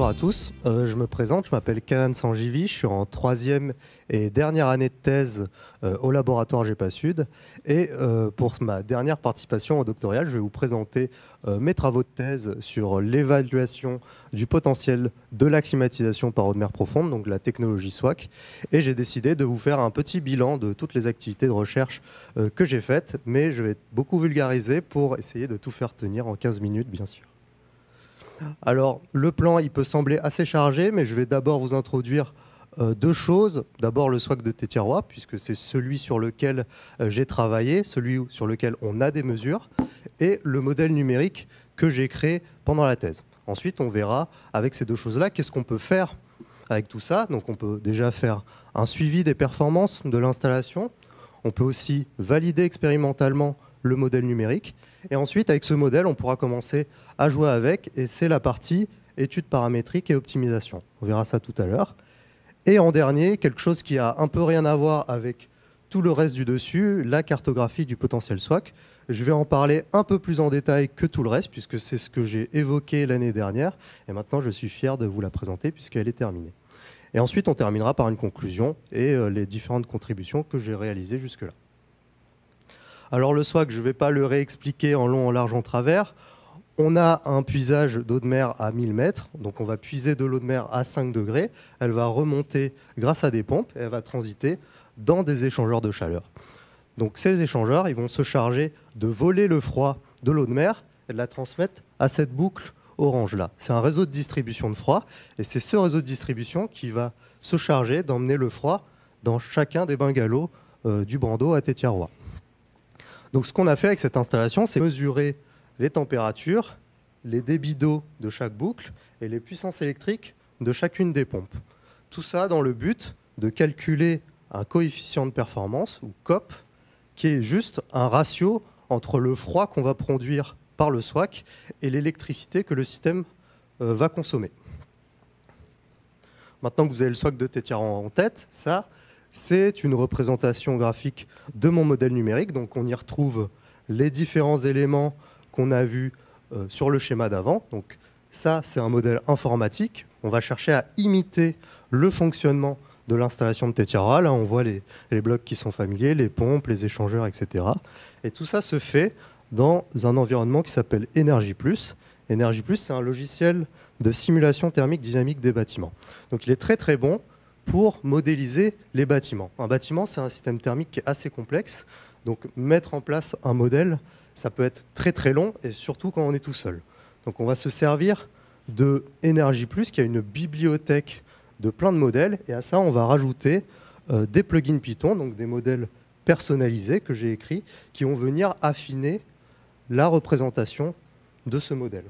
Bonjour à tous, je me présente, je m'appelle Kanan Sanjivi, je suis en troisième et dernière année de thèse au laboratoire GEPA Sud. Et pour ma dernière participation au doctoral, je vais vous présenter mes travaux de thèse sur l'évaluation du potentiel de la climatisation par eau de mer profonde, donc la technologie SWAC. Et j'ai décidé de vous faire un petit bilan de toutes les activités de recherche que j'ai faites, mais je vais beaucoup vulgariser pour essayer de tout faire tenir en 15 minutes, bien sûr. Alors, le plan, il peut sembler assez chargé, mais je vais d'abord vous introduire deux choses. D'abord, le SWAC de Tetiaroa, puisque c'est celui sur lequel j'ai travaillé, celui sur lequel on a des mesures, et le modèle numérique que j'ai créé pendant la thèse. Ensuite, on verra, avec ces deux choses-là, qu'est-ce qu'on peut faire avec tout ça. Donc, on peut déjà faire un suivi des performances de l'installation. On peut aussi valider expérimentalement le modèle numérique. Et ensuite, avec ce modèle, on pourra commencer à jouer avec, et c'est la partie études paramétriques et optimisation. On verra ça tout à l'heure. Et en dernier, quelque chose qui a un peu rien à voir avec tout le reste du dessus, la cartographie du potentiel SWAC. Je vais en parler un peu plus en détail que tout le reste, puisque c'est ce que j'ai évoqué l'année dernière, et maintenant je suis fier de vous la présenter, puisqu'elle est terminée. Et ensuite, on terminera par une conclusion et les différentes contributions que j'ai réalisées jusque-là. Alors le SWAC, je ne vais pas le réexpliquer en long, en large, en travers. On a un puisage d'eau de mer à 1000 mètres, donc on va puiser de l'eau de mer à 5 degrés. Elle va remonter grâce à des pompes et elle va transiter dans des échangeurs de chaleur. Donc ces échangeurs, ils vont se charger de voler le froid de l'eau de mer et de la transmettre à cette boucle orange-là. C'est un réseau de distribution de froid et c'est ce réseau de distribution qui va se charger d'emmener le froid dans chacun des bungalows du Brando à Tetiaroa. Donc ce qu'on a fait avec cette installation, c'est mesurer les températures, les débits d'eau de chaque boucle et les puissances électriques de chacune des pompes. Tout ça dans le but de calculer un coefficient de performance, ou COP, qui est juste un ratio entre le froid qu'on va produire par le SWAC et l'électricité que le système va consommer. Maintenant que vous avez le SWAC de Tetiaroa en tête, ça, c'est une représentation graphique de mon modèle numérique. Donc on y retrouve les différents éléments qu'on a vus sur le schéma d'avant. Donc ça, c'est un modèle informatique. On va chercher à imiter le fonctionnement de l'installation de Tetiaroa. Là, on voit les blocs qui sont familiers, les pompes, les échangeurs, etc. Et tout ça se fait dans un environnement qui s'appelle Energy+. Energy+, c'est un logiciel de simulation thermique dynamique des bâtiments. Donc il est très très bon pour modéliser les bâtiments. Un bâtiment, c'est un système thermique qui est assez complexe. Donc mettre en place un modèle, ça peut être très très long, et surtout quand on est tout seul. Donc on va se servir de Energy+, qui a une bibliothèque de plein de modèles, et à ça on va rajouter des plugins Python, donc des modèles personnalisés que j'ai écrits, qui vont venir affiner la représentation de ce modèle.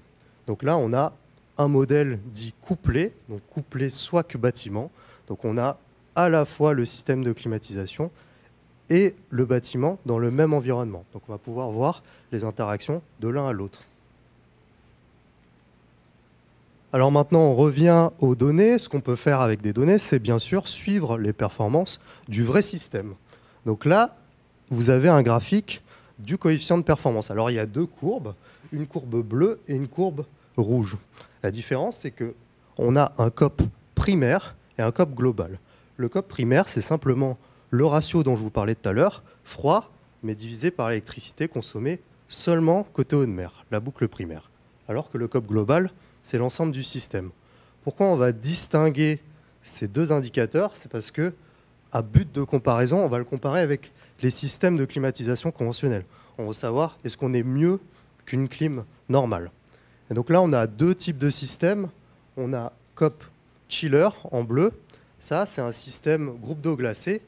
Donc là on a un modèle dit couplé, donc couplé SWAC bâtiment. Donc on a à la fois le système de climatisation et le bâtiment dans le même environnement. Donc on va pouvoir voir les interactions de l'un à l'autre. Alors maintenant, on revient aux données. Ce qu'on peut faire avec des données, c'est bien sûr suivre les performances du vrai système. Donc là, vous avez un graphique du coefficient de performance. Alors il y a deux courbes, une courbe bleue et une courbe rouge. La différence, c'est qu'on a un COP primaire et un COP global. Le COP primaire, c'est simplement le ratio dont je vous parlais tout à l'heure, froid, mais divisé par l'électricité consommée seulement côté eau de mer, la boucle primaire. Alors que le COP global, c'est l'ensemble du système. Pourquoi on va distinguer ces deux indicateurs? C'est parce que, à but de comparaison, on va le comparer avec les systèmes de climatisation conventionnels. On veut savoir, est-ce qu'on est mieux qu'une clim normale? Et donc là, on a deux types de systèmes. On a COP chiller en bleu. Ça, c'est un système groupe d'eau glacée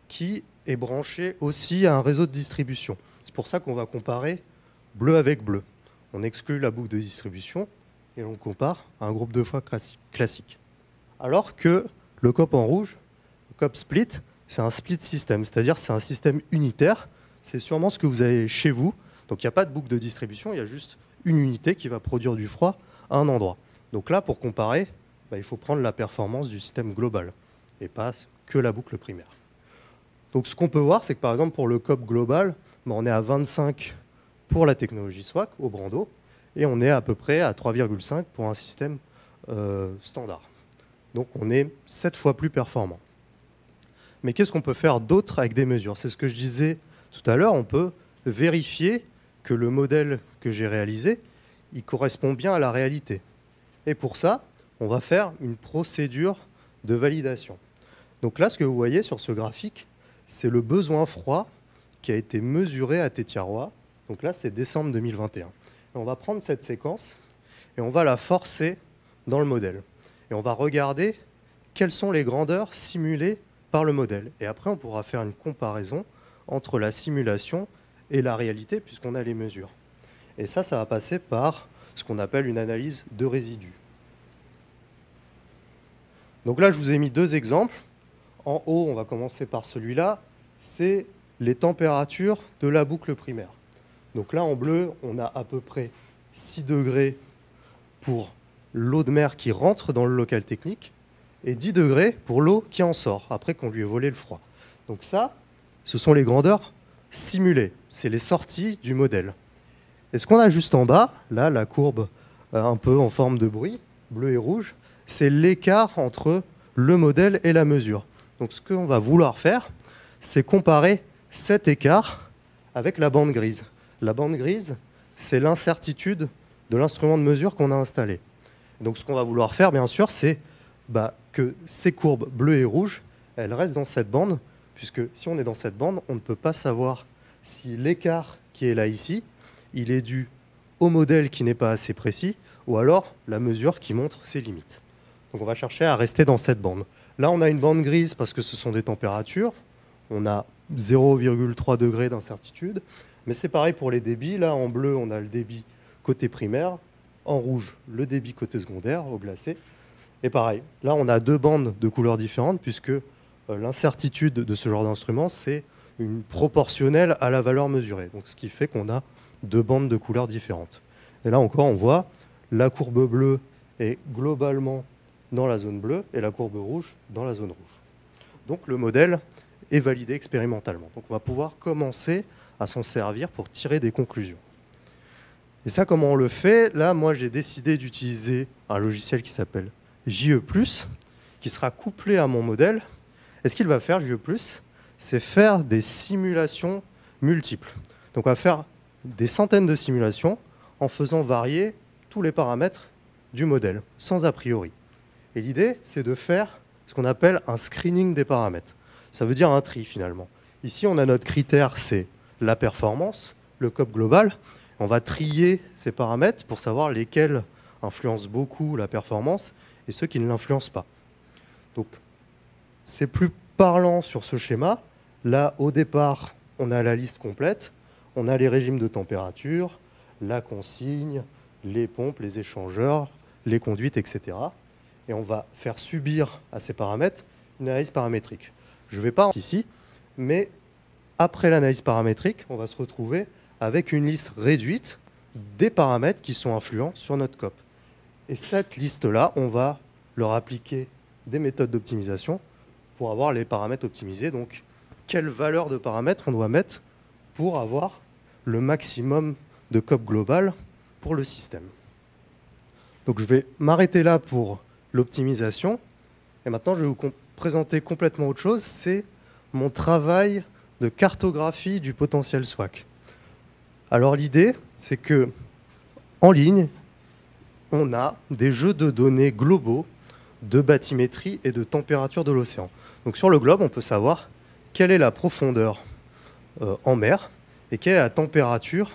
qui est branché aussi à un réseau de distribution. C'est pour ça qu'on va comparer bleu avec bleu. On exclut la boucle de distribution et on compare à un groupe de froid classique. Alors que le COP en rouge, le COP split, c'est un split système, c'est-à-dire c'est un système unitaire. C'est sûrement ce que vous avez chez vous. Donc il n'y a pas de boucle de distribution, il y a juste une unité qui va produire du froid à un endroit. Donc là, pour comparer, il faut prendre la performance du système global et pas que la boucle primaire. Donc ce qu'on peut voir, c'est que par exemple pour le COP global, on est à 25 pour la technologie SWAC au Brando et on est à peu près à 3,5 pour un système standard. Donc on est 7 fois plus performant. Mais qu'est-ce qu'on peut faire d'autre avec des mesures? C'est ce que je disais tout à l'heure, on peut vérifier que le modèle que j'ai réalisé, il correspond bien à la réalité. Et pour ça, on va faire une procédure de validation. Donc là, ce que vous voyez sur ce graphique, c'est le besoin froid qui a été mesuré à Tétiarois. Donc là, c'est décembre 2021. Et on va prendre cette séquence et on va la forcer dans le modèle. Et on va regarder quelles sont les grandeurs simulées par le modèle. Et après, on pourra faire une comparaison entre la simulation et la réalité, puisqu'on a les mesures. Et ça va passer par ce qu'on appelle une analyse de résidus. Donc là, je vous ai mis deux exemples. En haut, on va commencer par celui-là. C'est les températures de la boucle primaire. Donc là, en bleu, on a à peu près 6 degrés pour l'eau de mer qui rentre dans le local technique et 10 degrés pour l'eau qui en sort, après qu'on lui ait volé le froid. Donc ça, ce sont les grandeurs simulées. C'est les sorties du modèle. Et ce qu'on a juste en bas, là, la courbe un peu en forme de bruit, bleu et rouge, c'est l'écart entre le modèle et la mesure. Donc ce qu'on va vouloir faire, c'est comparer cet écart avec la bande grise. La bande grise, c'est l'incertitude de l'instrument de mesure qu'on a installé. Donc ce qu'on va vouloir faire, bien sûr, c'est que ces courbes bleues et rouges, elles restent dans cette bande, puisque si on est dans cette bande, on ne peut pas savoir si l'écart qui est là ici, il est dû au modèle qui n'est pas assez précis, ou alors la mesure qui montre ses limites. Donc on va chercher à rester dans cette bande. Là, on a une bande grise parce que ce sont des températures. On a 0,3 degrés d'incertitude. Mais c'est pareil pour les débits. Là, en bleu, on a le débit côté primaire. En rouge, le débit côté secondaire, au glacé. Et pareil, là, on a deux bandes de couleurs différentes puisque l'incertitude de ce genre d'instrument, c'est une proportionnelle à la valeur mesurée. Donc, ce qui fait qu'on a deux bandes de couleurs différentes. Et là encore, on voit la courbe bleue est globalement dans la zone bleue et la courbe rouge dans la zone rouge. Donc le modèle est validé expérimentalement. Donc on va pouvoir commencer à s'en servir pour tirer des conclusions. Et ça, comment on le fait? Là, moi, j'ai décidé d'utiliser un logiciel qui s'appelle JE+, qui sera couplé à mon modèle. Et ce qu'il va faire, JE+, c'est faire des simulations multiples. Donc on va faire des centaines de simulations en faisant varier tous les paramètres du modèle, sans a priori. Et l'idée, c'est de faire ce qu'on appelle un screening des paramètres. Ça veut dire un tri, finalement. Ici, on a notre critère, c'est la performance, le COP global. On va trier ces paramètres pour savoir lesquels influencent beaucoup la performance et ceux qui ne l'influencent pas. Donc, c'est plus parlant sur ce schéma. Là, au départ, on a la liste complète. On a les régimes de température, la consigne, les pompes, les échangeurs, les conduites, etc. Et on va faire subir à ces paramètres une analyse paramétrique. Je ne vais pas ici, mais après l'analyse paramétrique, on va se retrouver avec une liste réduite des paramètres qui sont influents sur notre COP. Et cette liste-là, on va leur appliquer des méthodes d'optimisation pour avoir les paramètres optimisés. Donc, quelle valeur de paramètres on doit mettre pour avoir le maximum de COP global pour le système. Donc, je vais m'arrêter là pour l'optimisation. Et maintenant, je vais vous présenter complètement autre chose. C'est mon travail de cartographie du potentiel SWAC. Alors l'idée, c'est que en ligne, on a des jeux de données globaux de bathymétrie et de température de l'océan. Donc sur le globe, on peut savoir quelle est la profondeur en mer et quelle est la température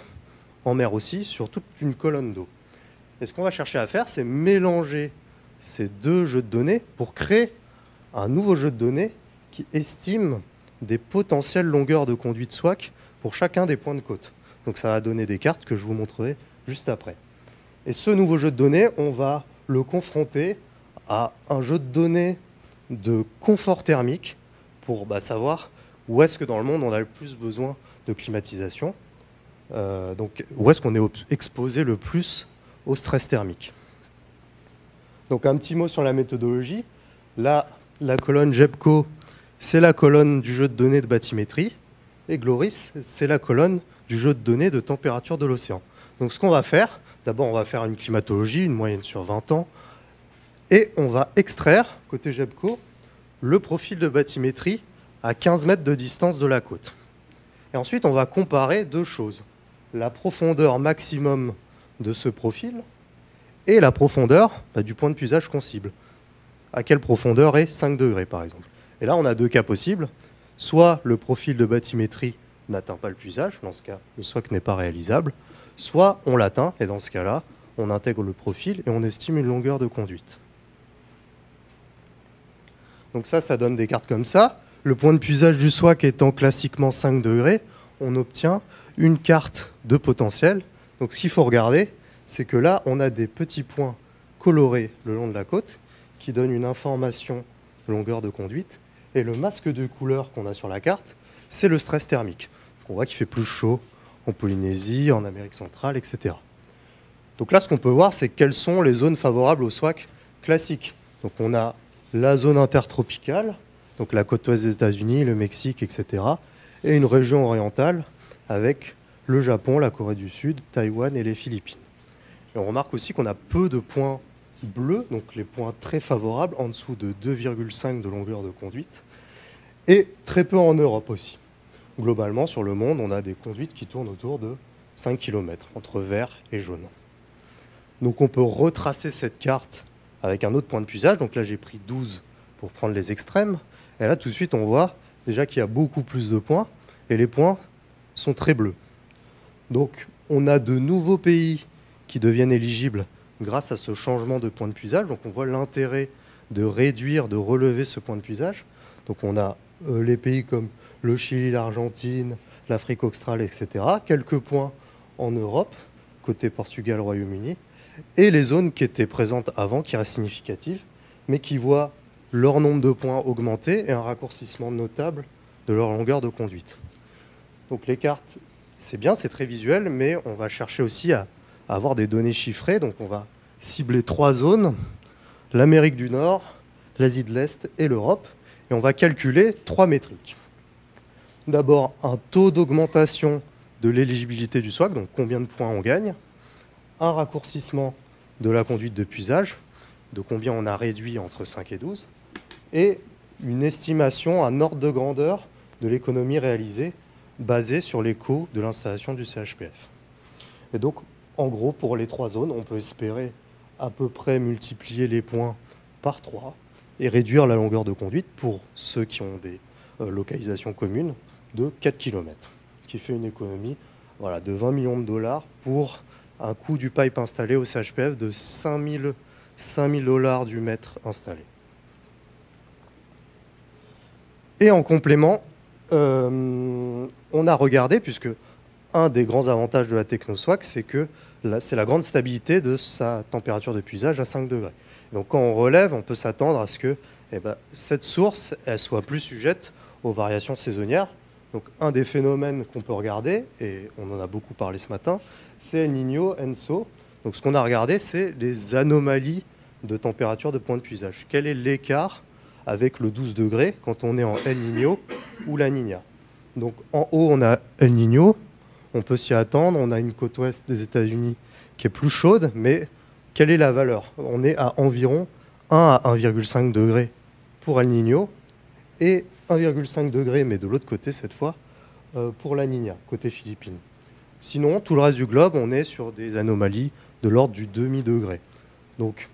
en mer aussi sur toute une colonne d'eau. Et ce qu'on va chercher à faire, c'est mélanger ces deux jeux de données pour créer un nouveau jeu de données qui estime des potentielles longueurs de conduite SWAC pour chacun des points de côte. Donc ça va donner des cartes que je vous montrerai juste après. Et ce nouveau jeu de données, on va le confronter à un jeu de données de confort thermique pour savoir où est-ce que dans le monde on a le plus besoin de climatisation, donc où est-ce qu'on est exposé le plus au stress thermique. Donc un petit mot sur la méthodologie. Là, la colonne GEPCO, c'est la colonne du jeu de données de bathymétrie, et GLORIS, c'est la colonne du jeu de données de température de l'océan. Donc ce qu'on va faire, d'abord on va faire une climatologie, une moyenne sur 20 ans, Et on va extraire, côté GEPCO, le profil de bathymétrie à 15 mètres de distance de la côte. Et ensuite, on va comparer deux choses. La profondeur maximum de ce profil et la profondeur du point de puisage qu'on cible. À quelle profondeur est 5 degrés, par exemple. Et là, on a deux cas possibles. Soit le profil de bathymétrie n'atteint pas le puisage, dans ce cas, le SWAC n'est pas réalisable, soit on l'atteint, et dans ce cas-là, on intègre le profil et on estime une longueur de conduite. Donc ça donne des cartes comme ça. Le point de puisage du SWAC étant classiquement 5 degrés, on obtient une carte de potentiel. Donc ce qu'il faut regarder, c'est que là, on a des petits points colorés le long de la côte qui donnent une information de longueur de conduite. Et le masque de couleur qu'on a sur la carte, c'est le stress thermique. Donc on voit qu'il fait plus chaud en Polynésie, en Amérique centrale, etc. Donc là, ce qu'on peut voir, c'est quelles sont les zones favorables au SWAC classique. Donc on a la zone intertropicale, donc la côte ouest des États-Unis, le Mexique, etc. Et une région orientale avec le Japon, la Corée du Sud, Taïwan et les Philippines. Et on remarque aussi qu'on a peu de points bleus, donc les points très favorables, en dessous de 2,5 de longueur de conduite, et très peu en Europe aussi. Globalement, sur le monde, on a des conduites qui tournent autour de 5 km, entre vert et jaune. Donc on peut retracer cette carte avec un autre point de puisage. Donc là, j'ai pris 12 pour prendre les extrêmes. Et là, tout de suite, on voit déjà qu'il y a beaucoup plus de points, et les points sont très bleus. Donc on a de nouveaux pays qui deviennent éligibles grâce à ce changement de point de puisage. Donc on voit l'intérêt de réduire, de relever ce point de puisage. Donc on a les pays comme le Chili, l'Argentine, l'Afrique australe, etc. Quelques points en Europe, côté Portugal, Royaume-Uni, et les zones qui étaient présentes avant, qui restent significatives, mais qui voient leur nombre de points augmenter et un raccourcissement notable de leur longueur de conduite. Donc les cartes, c'est bien, c'est très visuel, mais on va chercher aussi à avoir des données chiffrées. Donc on va cibler 3 zones, l'Amérique du Nord, l'Asie de l'Est et l'Europe, et on va calculer 3 métriques. D'abord, un taux d'augmentation de l'éligibilité du SWAC, donc combien de points on gagne, un raccourcissement de la conduite de puisage, de combien on a réduit entre 5 et 12, et une estimation, un ordre de grandeur de l'économie réalisée basée sur les coûts de l'installation du CHPF. Et donc, en gros, pour les 3 zones, on peut espérer à peu près multiplier les points par 3 et réduire la longueur de conduite pour ceux qui ont des localisations communes de 4 km. Ce qui fait une économie de 20 millions de dollars pour un coût du pipe installé au CHPF de 5 000 dollars du mètre installé. Et en complément, on a regardé, puisque un des grands avantages de la TechnoSWAC, c'est que c'est la grande stabilité de sa température de puisage à 5 degrés. Donc quand on relève, on peut s'attendre à ce que cette source elle soit plus sujette aux variations saisonnières. Donc un des phénomènes qu'on peut regarder, et on en a beaucoup parlé ce matin, c'est El Niño, ENSO. Donc ce qu'on a regardé, c'est les anomalies de température de point de puisage. Quel est l'écart avec le 12 degrés quand on est en El Niño ou la Niña? Donc en haut, on a El Niño, on peut s'y attendre, on a une côte ouest des États-Unis qui est plus chaude, mais quelle est la valeur? On est à environ 1 à 1,5 degrés pour El Niño et 1,5 degré, mais de l'autre côté cette fois, pour la Niña, côté Philippines. Sinon, tout le reste du globe, on est sur des anomalies de l'ordre du demi-degré. Donc,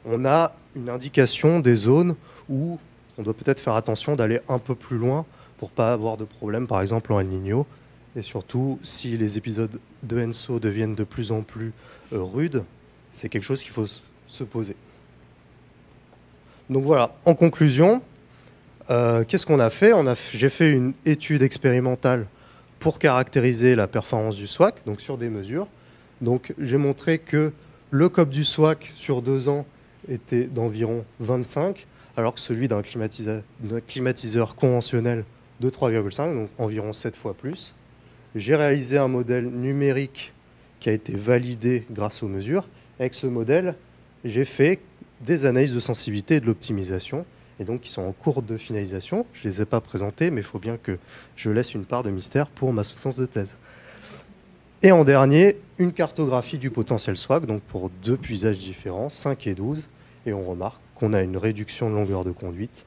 on a une indication des zones où on doit peut-être faire attention d'aller un peu plus loin pour ne pas avoir de problème, par exemple en El Niño. Et surtout, si les épisodes de ENSO deviennent de plus en plus rudes, c'est quelque chose qu'il faut se poser. Donc voilà, en conclusion, qu'est-ce qu'on a fait? J'ai fait une étude expérimentale pour caractériser la performance du SWAC, donc sur des mesures. Donc j'ai montré que le COP du SWAC sur 2 ans était d'environ 25, alors que celui d'un climatiseur conventionnel de 3,5, donc environ 7 fois plus. J'ai réalisé un modèle numérique qui a été validé grâce aux mesures. Avec ce modèle, j'ai fait des analyses de sensibilité et de l'optimisation, et donc qui sont en cours de finalisation. Je ne les ai pas présentées, mais il faut bien que je laisse une part de mystère pour ma soutenance de thèse. Et en dernier, une cartographie du potentiel SWAC, donc pour 2 puisages différents, 5 et 12, et on remarque qu'on a une réduction de longueur de conduite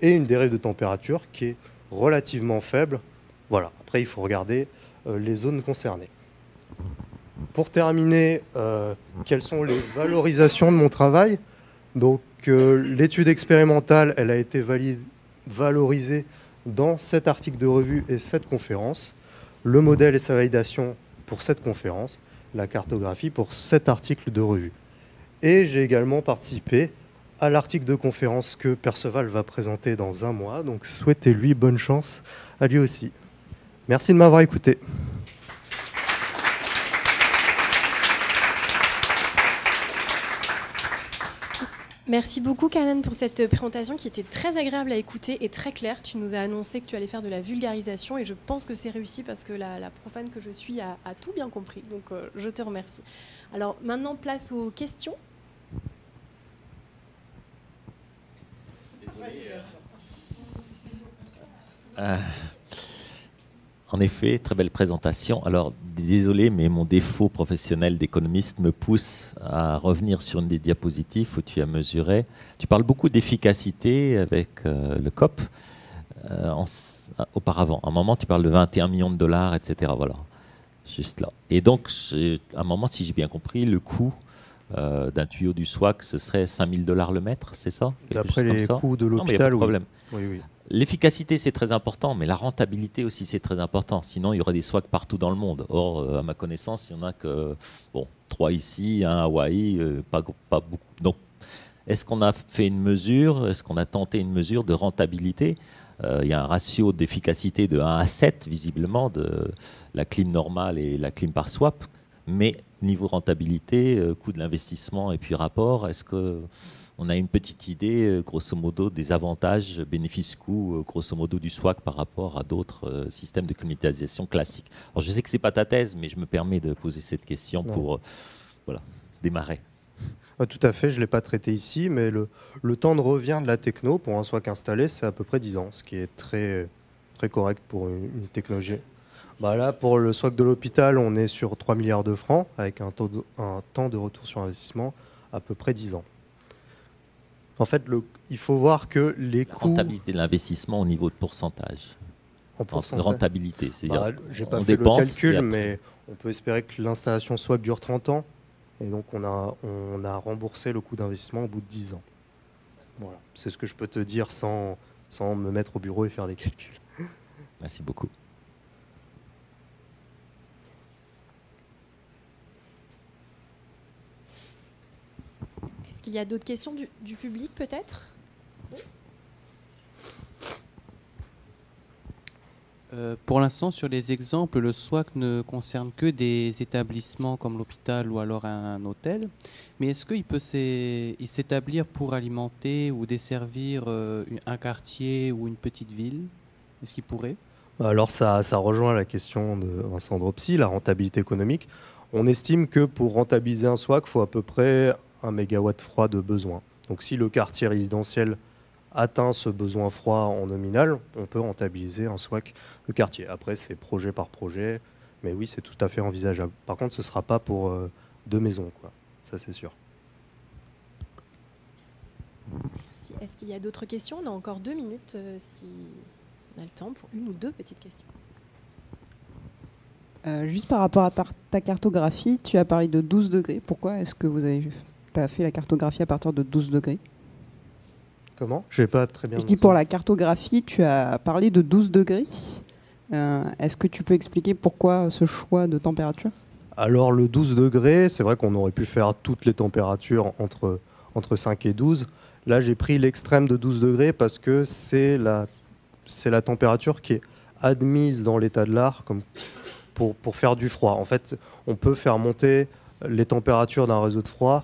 et une dérive de température qui est relativement faible. Voilà. Après, il faut regarder les zones concernées. Pour terminer, quelles sont les valorisations de mon travail? Donc, l'étude expérimentale, elle a été valorisée dans 7 articles de revue et 7 conférences. Le modèle et sa validation pour 7 conférences. La cartographie pour 7 articles de revue. Et j'ai également participé à l'article de conférence que Perceval va présenter dans un mois. Donc, souhaitez-lui bonne chance à lui aussi. Merci de m'avoir écouté. Merci beaucoup, Kanan, pour cette présentation qui était très agréable à écouter et très claire. Tu nous as annoncé que tu allais faire de la vulgarisation et je pense que c'est réussi parce que la profane que je suis a tout bien compris. Donc, je te remercie. Alors, maintenant, place aux questions. En effet, très belle présentation. Alors, désolé, mais mon défaut professionnel d'économiste me pousse à revenir sur une des diapositives où tu as mesuré. Tu parles beaucoup d'efficacité avec le COP. Auparavant, à un moment, tu parles de 21 millions de dollars, etc. Voilà, juste là. Et donc, à un moment, si j'ai bien compris, le coût d'un tuyau du SWAC, ce serait 5 000 $ le mètre, c'est ça? D'après les coûts de l'hôpital, oui. Problème. Oui. L'efficacité, c'est très important, mais la rentabilité aussi, c'est très important. Sinon, il y aurait des SWAC partout dans le monde. Or, à ma connaissance, il n'y en a que 3 ici, 1 à Hawaï, pas beaucoup. Donc, est-ce qu'on a fait une mesure, est-ce qu'on a tenté une mesure de rentabilité? Il y a un ratio d'efficacité de 1 à 7, visiblement, de la clim normale et la clim par swap. Mais niveau rentabilité, coût de l'investissement et puis rapport, est-ce qu'on a une petite idée, grosso modo, des avantages, bénéfices-coûts, grosso modo, du SWAC par rapport à d'autres systèmes de climatisation classiques? Alors, je sais que ce n'est pas ta thèse, mais je me permets de poser cette question pour démarrer. Tout à fait, je ne l'ai pas traité ici, mais le temps de revient de la techno pour un SWAC installé, c'est à peu près 10 ans, ce qui est très, très correct pour une technologie. Là, pour le SWAC de l'hôpital, on est sur 3 milliards de francs, avec un temps de retour sur investissement à peu près 10 ans. En fait, il faut voir que les coûts... La rentabilité de l'investissement au niveau de pourcentage. En pourcentage. Rentabilité, c'est-à-dire... je n'ai pas fait le calcul, mais on peut espérer que l'installation SWAC dure 30 ans. Et donc, on a remboursé le coût d'investissement au bout de 10 ans. Voilà. C'est ce que je peux te dire sans me mettre au bureau et faire les calculs. Merci beaucoup. Est-ce qu'il y a d'autres questions du public, peut-être? Pour l'instant, sur les exemples, le SWAC ne concerne que des établissements comme l'hôpital ou alors un hôtel. Mais est-ce qu'il peut s'établir pour alimenter ou desservir un quartier ou une petite ville? Est-ce qu'il pourrait? Alors ça rejoint la question de Vincent Dropsy, la rentabilité économique. On estime que pour rentabiliser un SWAC, il faut à peu près 1 mégawatt froid de besoin. Donc si le quartier résidentiel atteint ce besoin froid en nominal, on peut rentabiliser un SWAC de quartier. Après, c'est projet par projet, mais oui, c'est tout à fait envisageable. Par contre, ce ne sera pas pour 2 maisons, quoi. Ça, c'est sûr. Merci. Est-ce qu'il y a d'autres questions? On a encore 2 minutes, si on a le temps, pour 1 ou 2 petites questions. Juste par rapport à ta cartographie, tu as parlé de 12 degrés. Pourquoi est-ce que tu as fait la cartographie à partir de 12 degrés? Comment? Je n'ai pas très bien... Je dis pour la cartographie, tu as parlé de 12 degrés. Est-ce que tu peux expliquer pourquoi ce choix de température? Alors le 12 degrés, c'est vrai qu'on aurait pu faire toutes les températures entre 5 et 12. Là, j'ai pris l'extrême de 12 degrés parce que c'est la température qui est admise dans l'état de l'art pour faire du froid. En fait, on peut faire monter les températures d'un réseau de froid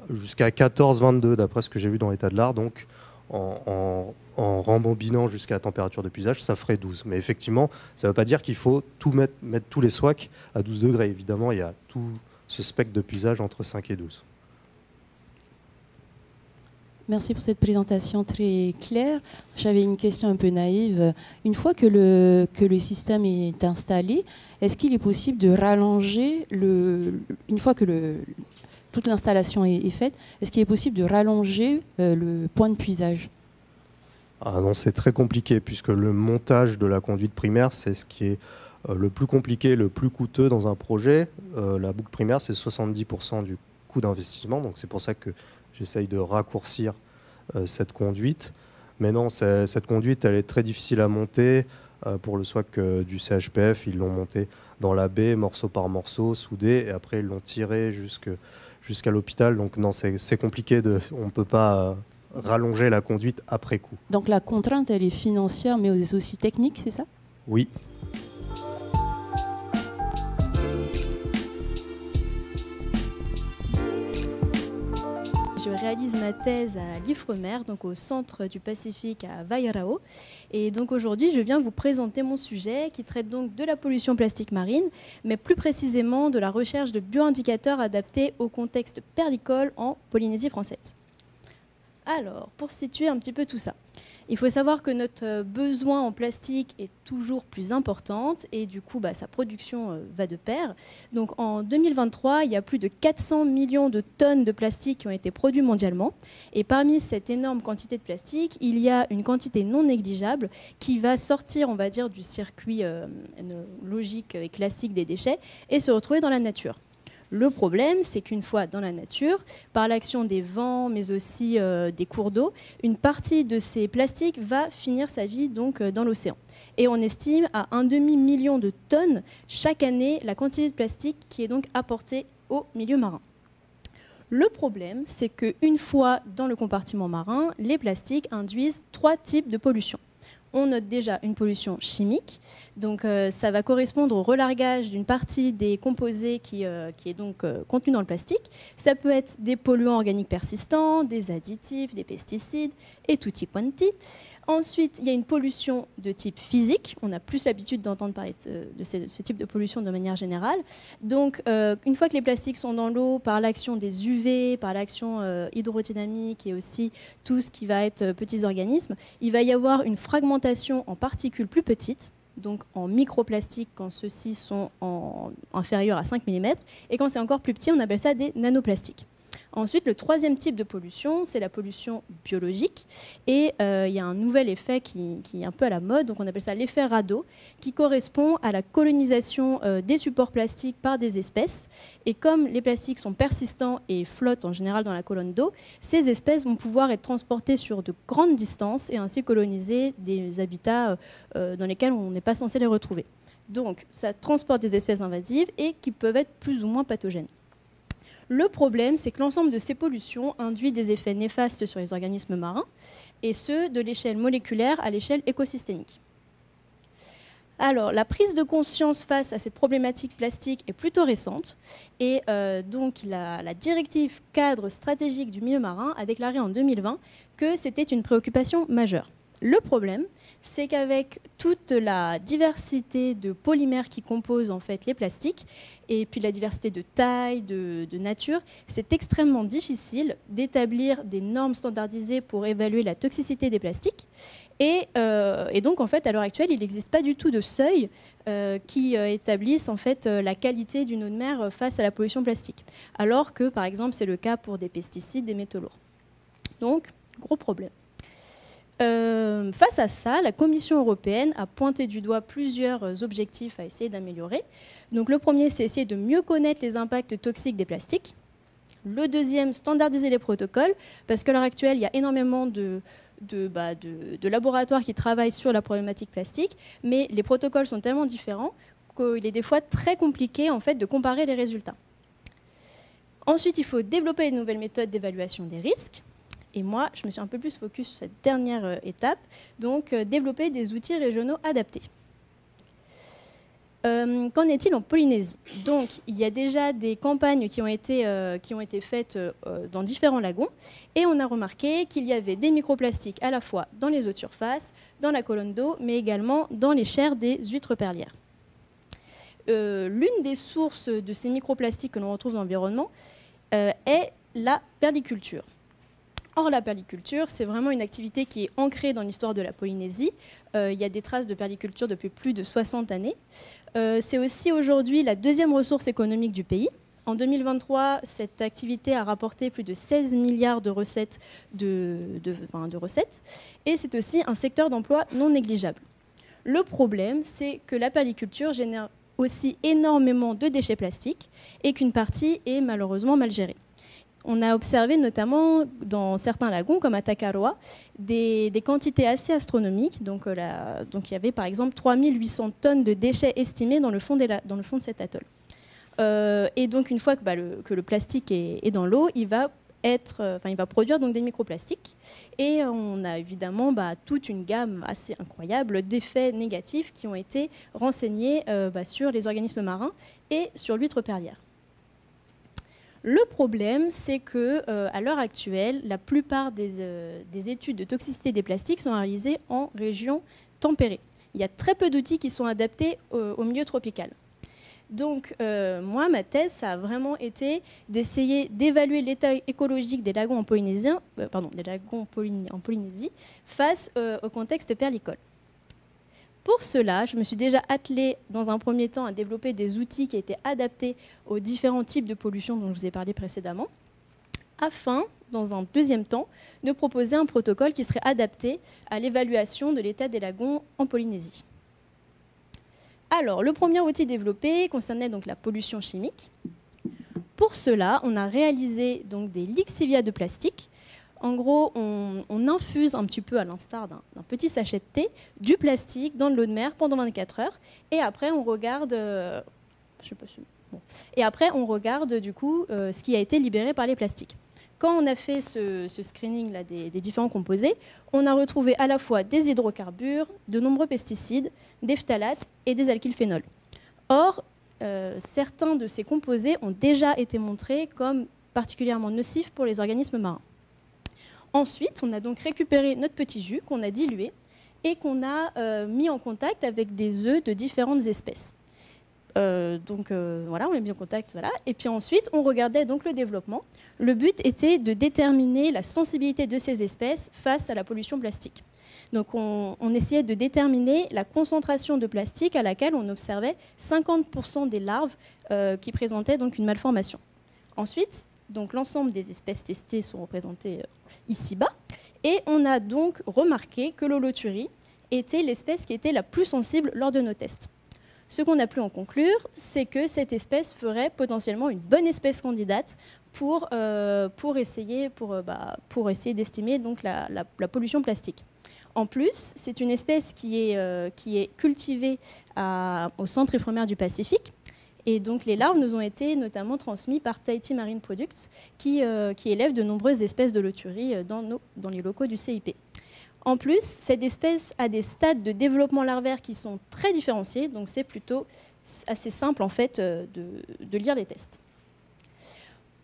jusqu'à 14-22, d'après ce que j'ai vu dans l'état de l'art. Donc, en rembobinant jusqu'à la température de puisage, ça ferait 12. Mais effectivement, ça ne veut pas dire qu'il faut mettre tous les SWAC à 12 degrés. Évidemment, il y a tout ce spectre de puisage entre 5 et 12. Merci pour cette présentation très claire. J'avais une question un peu naïve. Une fois que le système est installé, est-ce qu'il est possible de rallonger, une fois que toute l'installation est faite, est-ce qu'il est possible de rallonger le point de puisage? Ah non, c'est très compliqué, puisque le montage de la conduite primaire, c'est ce qui est le plus compliqué, le plus coûteux dans un projet. La boucle primaire, c'est 70% du coût d'investissement, donc c'est pour ça que j'essaye de raccourcir cette conduite. Mais non, cette conduite, elle est très difficile à monter. Pour le SWAC du CHPF, ils l'ont monté dans la baie, morceau par morceau, soudé, et après ils l'ont tiré jusqu'à l'hôpital. Donc non, c'est compliqué, on ne peut pas rallonger la conduite après coup. Donc la contrainte, elle est financière, mais aussi technique, c'est ça? Oui. Je réalise ma thèse à l'IFREMER, donc au Centre du Pacifique à Waiarao. Et donc aujourd'hui, je viens vous présenter mon sujet qui traite donc de la pollution plastique marine, mais plus précisément de la recherche de bioindicateurs adaptés au contexte perlicole en Polynésie française. Alors, pour situer un petit peu tout ça, il faut savoir que notre besoin en plastique est toujours plus importante et du coup, sa production va de pair. Donc en 2023, il y a plus de 400 millions de tonnes de plastique qui ont été produits mondialement. Et parmi cette énorme quantité de plastique, il y a une quantité non négligeable qui va sortir, on va dire, du circuit logique et classique des déchets et se retrouver dans la nature. Le problème, c'est qu'une fois dans la nature, par l'action des vents, mais aussi des cours d'eau, une partie de ces plastiques va finir sa vie donc, dans l'océan. Et on estime à 1,5 million de tonnes chaque année la quantité de plastique qui est donc apportée au milieu marin. Le problème, c'est qu'une fois dans le compartiment marin, les plastiques induisent 3 types de pollution. On note déjà une pollution chimique, donc ça va correspondre au relargage d'une partie des composés qui est donc contenu dans le plastique. Ça peut être des polluants organiques persistants, des additifs, des pesticides et tutti quanti. Ensuite, il y a une pollution de type physique. On a plus l'habitude d'entendre parler de ce type de pollution de manière générale. Donc, une fois que les plastiques sont dans l'eau, par l'action des UV, par l'action hydrodynamique et aussi tout ce qui va être petits organismes, il va y avoir une fragmentation en particules plus petites, donc en microplastiques quand ceux-ci sont inférieurs à 5 mm. Et quand c'est encore plus petit, on appelle ça des nanoplastiques. Ensuite, le troisième type de pollution, c'est la pollution biologique. Et il y a un nouvel effet qui est un peu à la mode, donc on appelle ça l'effet radeau, qui correspond à la colonisation des supports plastiques par des espèces. Et comme les plastiques sont persistants et flottent en général dans la colonne d'eau, ces espèces vont pouvoir être transportées sur de grandes distances et ainsi coloniser des habitats dans lesquels on n'est pas censé les retrouver. Donc, ça transporte des espèces invasives et qui peuvent être plus ou moins pathogènes. Le problème, c'est que l'ensemble de ces pollutions induit des effets néfastes sur les organismes marins, et ce, de l'échelle moléculaire à l'échelle écosystémique. Alors, la prise de conscience face à cette problématique plastique est plutôt récente, et donc la directive cadre stratégique du milieu marin a déclaré en 2020 que c'était une préoccupation majeure. Le problème, c'est qu'avec toute la diversité de polymères qui composent en fait les plastiques, et puis la diversité de taille, de nature, c'est extrêmement difficile d'établir des normes standardisées pour évaluer la toxicité des plastiques. Et donc, en fait, à l'heure actuelle, il n'existe pas du tout de seuil qui établissent en fait, la qualité d'une eau de mer face à la pollution plastique. Alors que, par exemple, c'est le cas pour des pesticides, des métaux lourds. Donc, gros problème. Face à ça, la Commission européenne a pointé du doigt plusieurs objectifs à essayer d'améliorer. Donc le premier, c'est essayer de mieux connaître les impacts toxiques des plastiques. Le deuxième, standardiser les protocoles, parce qu'à l'heure actuelle, il y a énormément de laboratoires qui travaillent sur la problématique plastique, mais les protocoles sont tellement différents qu'il est des fois très compliqué en fait, de comparer les résultats. Ensuite, il faut développer de nouvelles méthodes d'évaluation des risques. Et moi, je me suis un peu plus focus sur cette dernière étape, donc développer des outils régionaux adaptés. Qu'en est-il en Polynésie? Donc, il y a déjà des campagnes qui ont été faites dans différents lagons, et on a remarqué qu'il y avait des microplastiques à la fois dans les eaux de surface, dans la colonne d'eau, mais également dans les chairs des huîtres perlières. L'une des sources de ces microplastiques que l'on retrouve dans l'environnement est la perliculture. Or, la perliculture, c'est vraiment une activité qui est ancrée dans l'histoire de la Polynésie. Il y a des traces de perliculture depuis plus de 60 années. C'est aussi aujourd'hui la deuxième ressource économique du pays. En 2023, cette activité a rapporté plus de 16 milliards de recettes, et c'est aussi un secteur d'emploi non négligeable. Le problème, c'est que la perliculture génère aussi énormément de déchets plastiques et qu'une partie est malheureusement mal gérée. On a observé notamment dans certains lagons, comme à Takaroa, des quantités assez astronomiques. Donc il y avait par exemple 3800 tonnes de déchets estimés dans le fond de cet atoll. Et donc une fois que le plastique est dans l'eau, il va produire donc des microplastiques. Et on a évidemment toute une gamme assez incroyable d'effets négatifs qui ont été renseignés sur les organismes marins et sur l'huître perlière. Le problème, c'est qu'à l'heure actuelle, la plupart des études de toxicité des plastiques sont réalisées en région tempérée. Il y a très peu d'outils qui sont adaptés au milieu tropical. Donc, moi, ma thèse, ça a vraiment été d'essayer d'évaluer l'état écologique des lagons en Polynésie, face au contexte perlicole. Pour cela, je me suis déjà attelée dans un premier temps à développer des outils qui étaient adaptés aux différents types de pollution dont je vous ai parlé précédemment, afin, dans un deuxième temps, de proposer un protocole qui serait adapté à l'évaluation de l'état des lagons en Polynésie. Alors, le premier outil développé concernait donc la pollution chimique. Pour cela, on a réalisé donc des lixivias de plastique. En gros, on infuse un petit peu, à l'instar d'un petit sachet de thé, du plastique dans de l'eau de mer pendant 24 heures. Et après, on regarde, du coup ce qui a été libéré par les plastiques. Quand on a fait ce screening là, des différents composés, on a retrouvé à la fois des hydrocarbures, de nombreux pesticides, des phtalates et des alkylphénols. Or, certains de ces composés ont déjà été montrés comme particulièrement nocifs pour les organismes marins. Ensuite, on a donc récupéré notre petit jus qu'on a dilué et qu'on a mis en contact avec des œufs de différentes espèces. Voilà, on l'a mis en contact, voilà. Et puis ensuite, on regardait donc le développement. Le but était de déterminer la sensibilité de ces espèces face à la pollution plastique. Donc on essayait de déterminer la concentration de plastique à laquelle on observait 50% des larves qui présentaient donc une malformation. Ensuite, donc l'ensemble des espèces testées sont représentées ici-bas. Et on a donc remarqué que l'holothurie était l'espèce qui était la plus sensible lors de nos tests. Ce qu'on a pu en conclure, c'est que cette espèce ferait potentiellement une bonne espèce candidate pour essayer d'estimer donc la pollution plastique. En plus, c'est une espèce qui est cultivée au centre éphémère du Pacifique. Et donc les larves nous ont été notamment transmises par Tahiti Marine Products, qui élève de nombreuses espèces de holothurie dans les locaux du CIP. En plus, cette espèce a des stades de développement larvaire qui sont très différenciés, donc c'est plutôt assez simple en fait de lire les tests.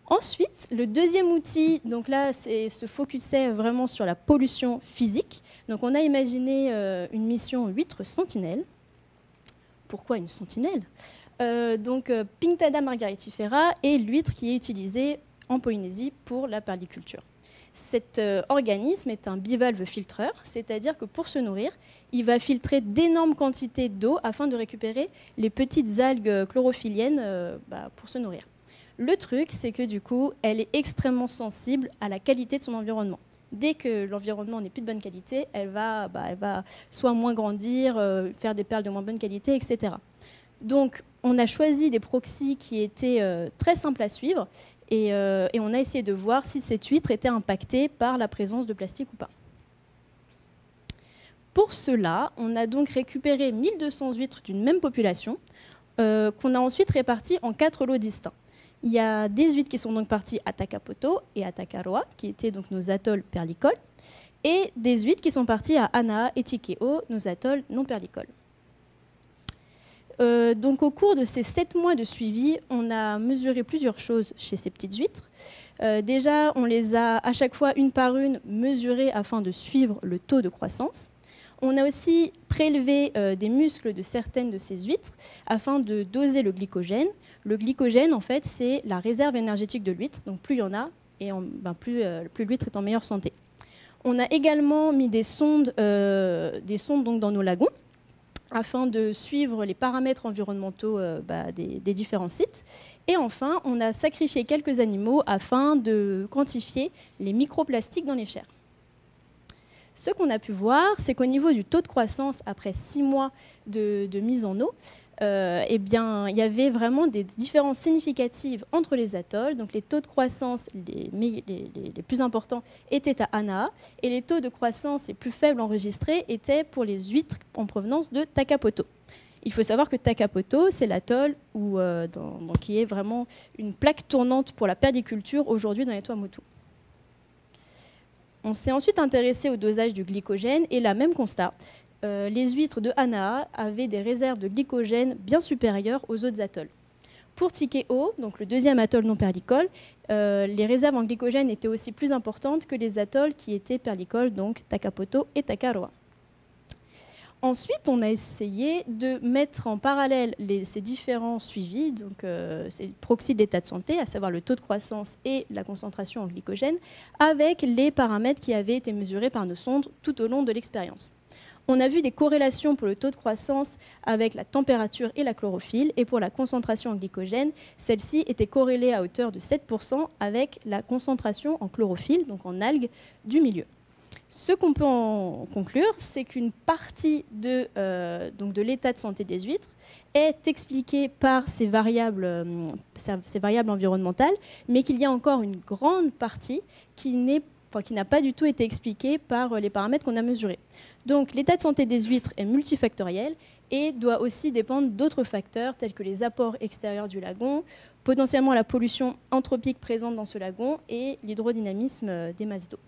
Ensuite, le deuxième outil, donc là, se focusait vraiment sur la pollution physique. Donc on a imaginé une mission huître sentinelle. Pourquoi une sentinelle ? Pinctada margaritifera est l'huître qui est utilisée en Polynésie pour la perliculture. Cet organisme est un bivalve filtreur, c'est-à-dire que pour se nourrir, il va filtrer d'énormes quantités d'eau afin de récupérer les petites algues chlorophylliennes pour se nourrir. Le truc, c'est que du coup, elle est extrêmement sensible à la qualité de son environnement. Dès que l'environnement n'est plus de bonne qualité, elle va soit moins grandir, faire des perles de moins bonne qualité, etc. Donc, on a choisi des proxys qui étaient très simples à suivre et on a essayé de voir si cette huître était impactée par la présence de plastique ou pas. Pour cela, on a donc récupéré 1200 huîtres d'une même population qu'on a ensuite réparties en 4 lots distincts. Il y a des huîtres qui sont donc parties à Takapoto et à Takaroa, qui étaient donc nos atolls perlicoles, et des huîtres qui sont parties à Anaa et Tikeo, nos atolls non perlicoles. Donc au cours de ces 7 mois de suivi, on a mesuré plusieurs choses chez ces petites huîtres. Déjà, on les a à chaque fois une par une mesurées afin de suivre le taux de croissance. On a aussi prélevé des muscles de certaines de ces huîtres afin de doser le glycogène. Le glycogène, en fait, c'est la réserve énergétique de l'huître. Donc plus il y en a, et plus l'huître est en meilleure santé. On a également mis des sondes donc, dans nos lagons afin de suivre les paramètres environnementaux des différents sites. Et enfin, on a sacrifié quelques animaux afin de quantifier les microplastiques dans les chairs. Ce qu'on a pu voir, c'est qu'au niveau du taux de croissance, après 6 mois de mise en eau, eh bien, il y avait vraiment des différences significatives entre les atolls. Donc les taux de croissance les plus importants étaient à Anaa, et les taux de croissance les plus faibles enregistrés étaient pour les huîtres en provenance de Takapoto. Il faut savoir que Takapoto, c'est l'atoll qui est vraiment une plaque tournante pour la perliculture aujourd'hui dans les Tuamotu. On s'est ensuite intéressé au dosage du glycogène, et là, même constat. Les huîtres de Anaa avaient des réserves de glycogène bien supérieures aux autres atolls. Pour Tikeo, donc le deuxième atoll non perlicole, les réserves en glycogène étaient aussi plus importantes que les atolls qui étaient perlicoles, donc Takapoto et Takaroa. Ensuite, on a essayé de mettre en parallèle ces différents suivis, donc ces proxys de l'état de santé, à savoir le taux de croissance et la concentration en glycogène, avec les paramètres qui avaient été mesurés par nos sondes tout au long de l'expérience. On a vu des corrélations pour le taux de croissance avec la température et la chlorophylle, et pour la concentration en glycogène, celle-ci était corrélée à hauteur de 7% avec la concentration en chlorophylle, donc en algues, du milieu. Ce qu'on peut en conclure, c'est qu'une partie de l'état de santé des huîtres est expliquée par ces variables environnementales, mais qu'il y a encore une grande partie qui n'a pas du tout été expliquée par les paramètres qu'on a mesurés. Donc l'état de santé des huîtres est multifactoriel et doit aussi dépendre d'autres facteurs tels que les apports extérieurs du lagon, potentiellement la pollution anthropique présente dans ce lagon et l'hydrodynamisme des masses d'eau.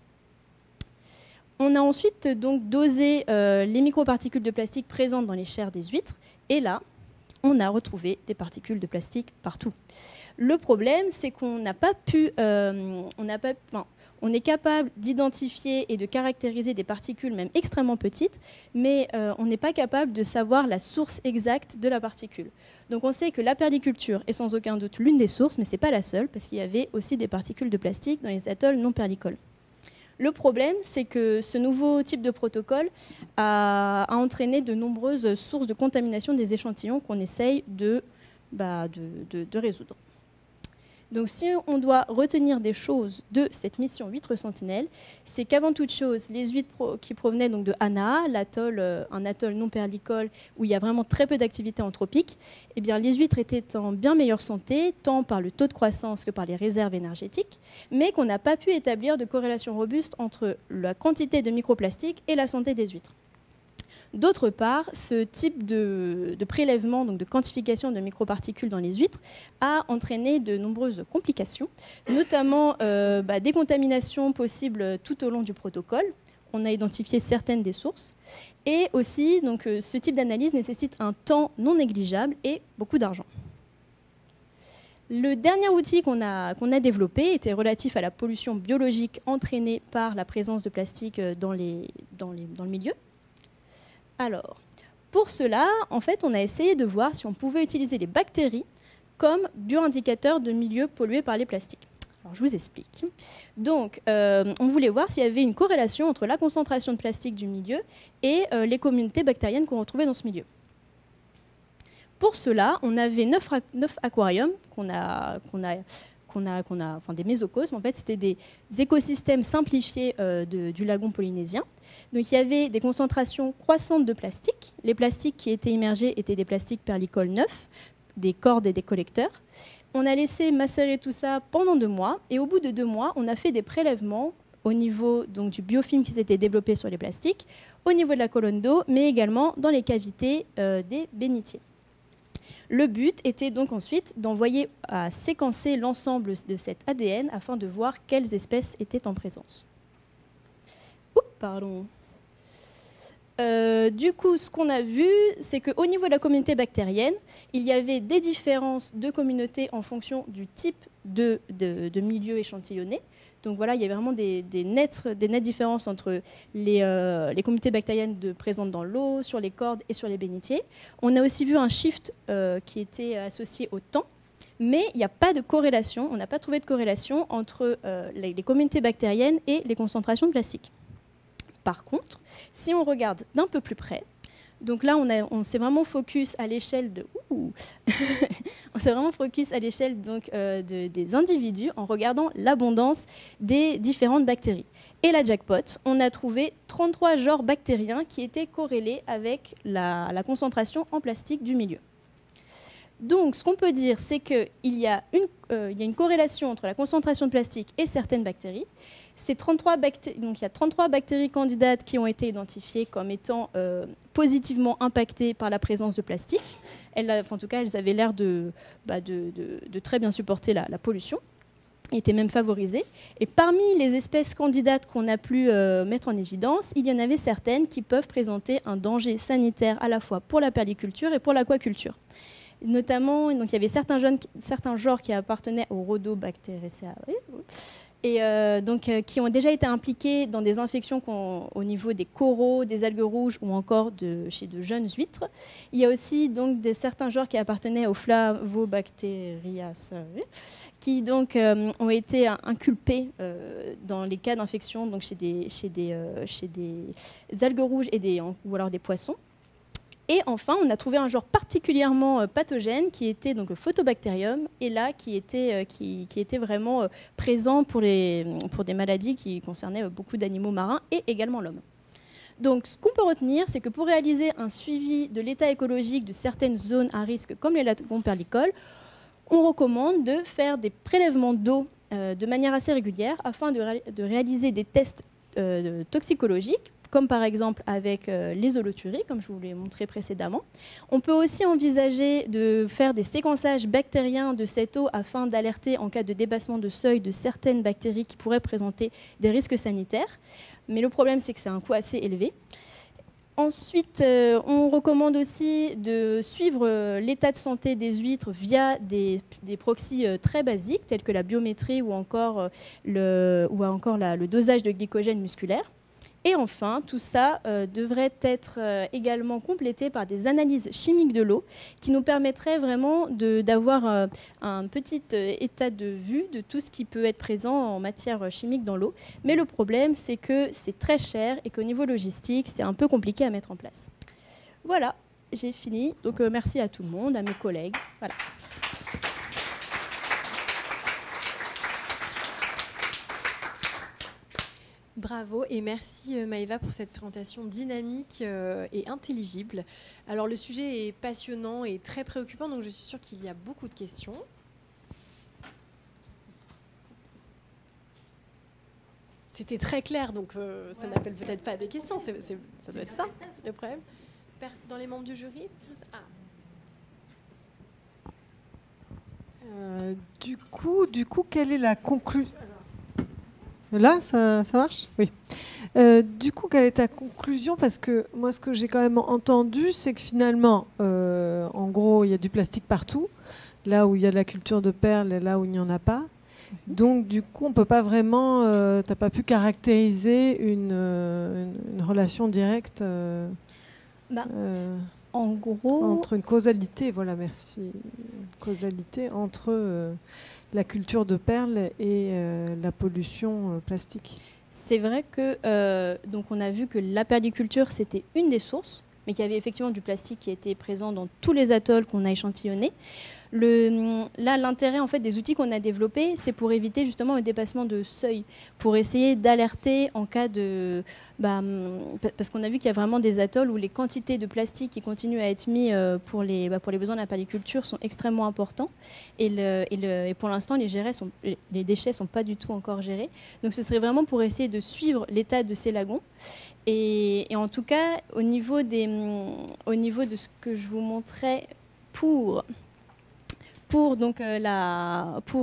On a ensuite donc dosé les microparticules de plastique présentes dans les chairs des huîtres, et là, on a retrouvé des particules de plastique partout. Le problème, c'est qu'on n'a pas pu, on est capable d'identifier et de caractériser des particules même extrêmement petites, mais on n'est pas capable de savoir la source exacte de la particule. Donc on sait que la perliculture est sans aucun doute l'une des sources, mais ce n'est pas la seule, parce qu'il y avait aussi des particules de plastique dans les atolls non perlicoles. Le problème, c'est que ce nouveau type de protocole a entraîné de nombreuses sources de contamination des échantillons qu'on essaye de résoudre. Donc si on doit retenir des choses de cette mission Huîtres Sentinelle, c'est qu'avant toute chose, les huîtres qui provenaient donc de Anaa, un atoll non perlicole où il y a vraiment très peu d'activité anthropique, eh bien, les huîtres étaient en bien meilleure santé, tant par le taux de croissance que par les réserves énergétiques, mais qu'on n'a pas pu établir de corrélation robuste entre la quantité de microplastiques et la santé des huîtres. D'autre part, ce type de prélèvement, donc de quantification de microparticules dans les huîtres, a entraîné de nombreuses complications, notamment des contaminations possibles tout au long du protocole. On a identifié certaines des sources. Et aussi, donc, ce type d'analyse nécessite un temps non négligeable et beaucoup d'argent. Le dernier outil qu'on a développé était relatif à la pollution biologique entraînée par la présence de plastique dans le milieu. Alors, pour cela, en fait, on a essayé de voir si on pouvait utiliser les bactéries comme bioindicateurs de milieux pollués par les plastiques. Alors, je vous explique. Donc, on voulait voir s'il y avait une corrélation entre la concentration de plastique du milieu et les communautés bactériennes qu'on retrouvait dans ce milieu. Pour cela, on avait 9 aquariums des mésocosmes. En fait, c'était des écosystèmes simplifiés du lagon polynésien. Donc il y avait des concentrations croissantes de plastique. Les plastiques qui étaient immergés étaient des plastiques perlicoles neufs, des cordes et des collecteurs. On a laissé macérer tout ça pendant 2 mois, et au bout de 2 mois, on a fait des prélèvements au niveau donc, du biofilm qui s'était développé sur les plastiques, au niveau de la colonne d'eau, mais également dans les cavités des bénitiers. Le but était donc ensuite d'envoyer à séquencer l'ensemble de cet ADN afin de voir quelles espèces étaient en présence. Pardon. Du coup, ce qu'on a vu, c'est qu'au niveau de la communauté bactérienne, il y avait des différences de communautés en fonction du type de milieu échantillonné. Donc voilà, il y a vraiment des nettes différences entre les communautés bactériennes présentes dans l'eau, sur les cordes et sur les bénitiers. On a aussi vu un shift qui était associé au temps, mais il n'y a pas de corrélation, on n'a pas trouvé de corrélation entre les communautés bactériennes et les concentrations de plastique. Par contre, si on regarde d'un peu plus près, Donc là, on s'est vraiment focus à l'échelle de... on s'est vraiment focus à l'échelle donc, des individus en regardant l'abondance des différentes bactéries. Et la jackpot, on a trouvé 33 genres bactériens qui étaient corrélés avec la concentration en plastique du milieu. Donc, ce qu'on peut dire, c'est qu'il y a une corrélation entre la concentration de plastique et certaines bactéries. Donc, il y a 33 bactéries candidates qui ont été identifiées comme étant positivement impactées par la présence de plastique. En tout cas, elles avaient l'air de très bien supporter la pollution, étaient même favorisées. Et parmi les espèces candidates qu'on a pu mettre en évidence, il y en avait certaines qui peuvent présenter un danger sanitaire à la fois pour la perliculture et pour l'aquaculture. Notamment, donc, il y avait certains genres qui appartenaient au Rhodobacteriaceae et qui ont déjà été impliqués dans des infections au niveau des coraux, des algues rouges ou encore chez de jeunes huîtres. Il y a aussi donc, certains genres qui appartenaient aux Flavobacteriaceae qui donc, ont été inculpés dans les cas d'infection donc, chez des algues rouges ou alors des poissons. Et enfin, on a trouvé un genre particulièrement pathogène qui était donc le Photobacterium, et là qui était vraiment présent pour des maladies qui concernaient beaucoup d'animaux marins et également l'homme. Donc ce qu'on peut retenir, c'est que pour réaliser un suivi de l'état écologique de certaines zones à risque comme les lagons perlicoles, on recommande de faire des prélèvements d'eau de manière assez régulière afin de réaliser des tests toxicologiques, comme par exemple avec les holothuries, comme je vous l'ai montré précédemment. On peut aussi envisager de faire des séquençages bactériens de cette eau afin d'alerter en cas de dépassement de seuil de certaines bactéries qui pourraient présenter des risques sanitaires. Mais le problème, c'est que c'est un coût assez élevé. Ensuite, on recommande aussi de suivre l'état de santé des huîtres via des proxys très basiques, tels que la biométrie ou encore le dosage de glycogène musculaire. Et enfin, tout ça devrait être également complété par des analyses chimiques de l'eau qui nous permettraient vraiment d'avoir un petit état de vue de tout ce qui peut être présent en matière chimique dans l'eau. Mais le problème, c'est que c'est très cher et qu'au niveau logistique, c'est un peu compliqué à mettre en place. Voilà, j'ai fini. Donc merci à tout le monde, à mes collègues. Voilà. Bravo et merci Maëva pour cette présentation dynamique et intelligible. Alors le sujet est passionnant et très préoccupant, donc je suis sûre qu'il y a beaucoup de questions. C'était très clair, donc ça n'appelle peut-être pas à des questions, ça doit être ça le problème. Dans les membres du jury Du coup, quelle est la conclusion ? Là, ça marche ? Oui. Du coup, quelle est ta conclusion ? Parce que moi, ce que j'ai quand même entendu, c'est que finalement, en gros, il y a du plastique partout, là où il y a de la culture de perles et là où il n'y en a pas. Donc, du coup, on ne peut pas vraiment... tu n'as pas pu caractériser une relation directe en gros... entre une causalité, voilà, merci. Une causalité entre... la culture de perles et la pollution plastique. C'est vrai que donc on a vu que la perliculture, c'était une des sources, mais qu'il y avait effectivement du plastique qui était présent dans tous les atolls qu'on a échantillonnés. Là, l'intérêt en fait, des outils qu'on a développés, c'est pour éviter justement le dépassement de seuil, pour essayer d'alerter en cas de... parce qu'on a vu qu'il y a vraiment des atolls où les quantités de plastique qui continuent à être mis pour les besoins de la perliculture sont extrêmement importants. Et pour l'instant, les déchets ne sont pas du tout encore gérés. Donc ce serait vraiment pour essayer de suivre l'état de ces lagons. Et en tout cas, au niveau de ce que je vous montrais pour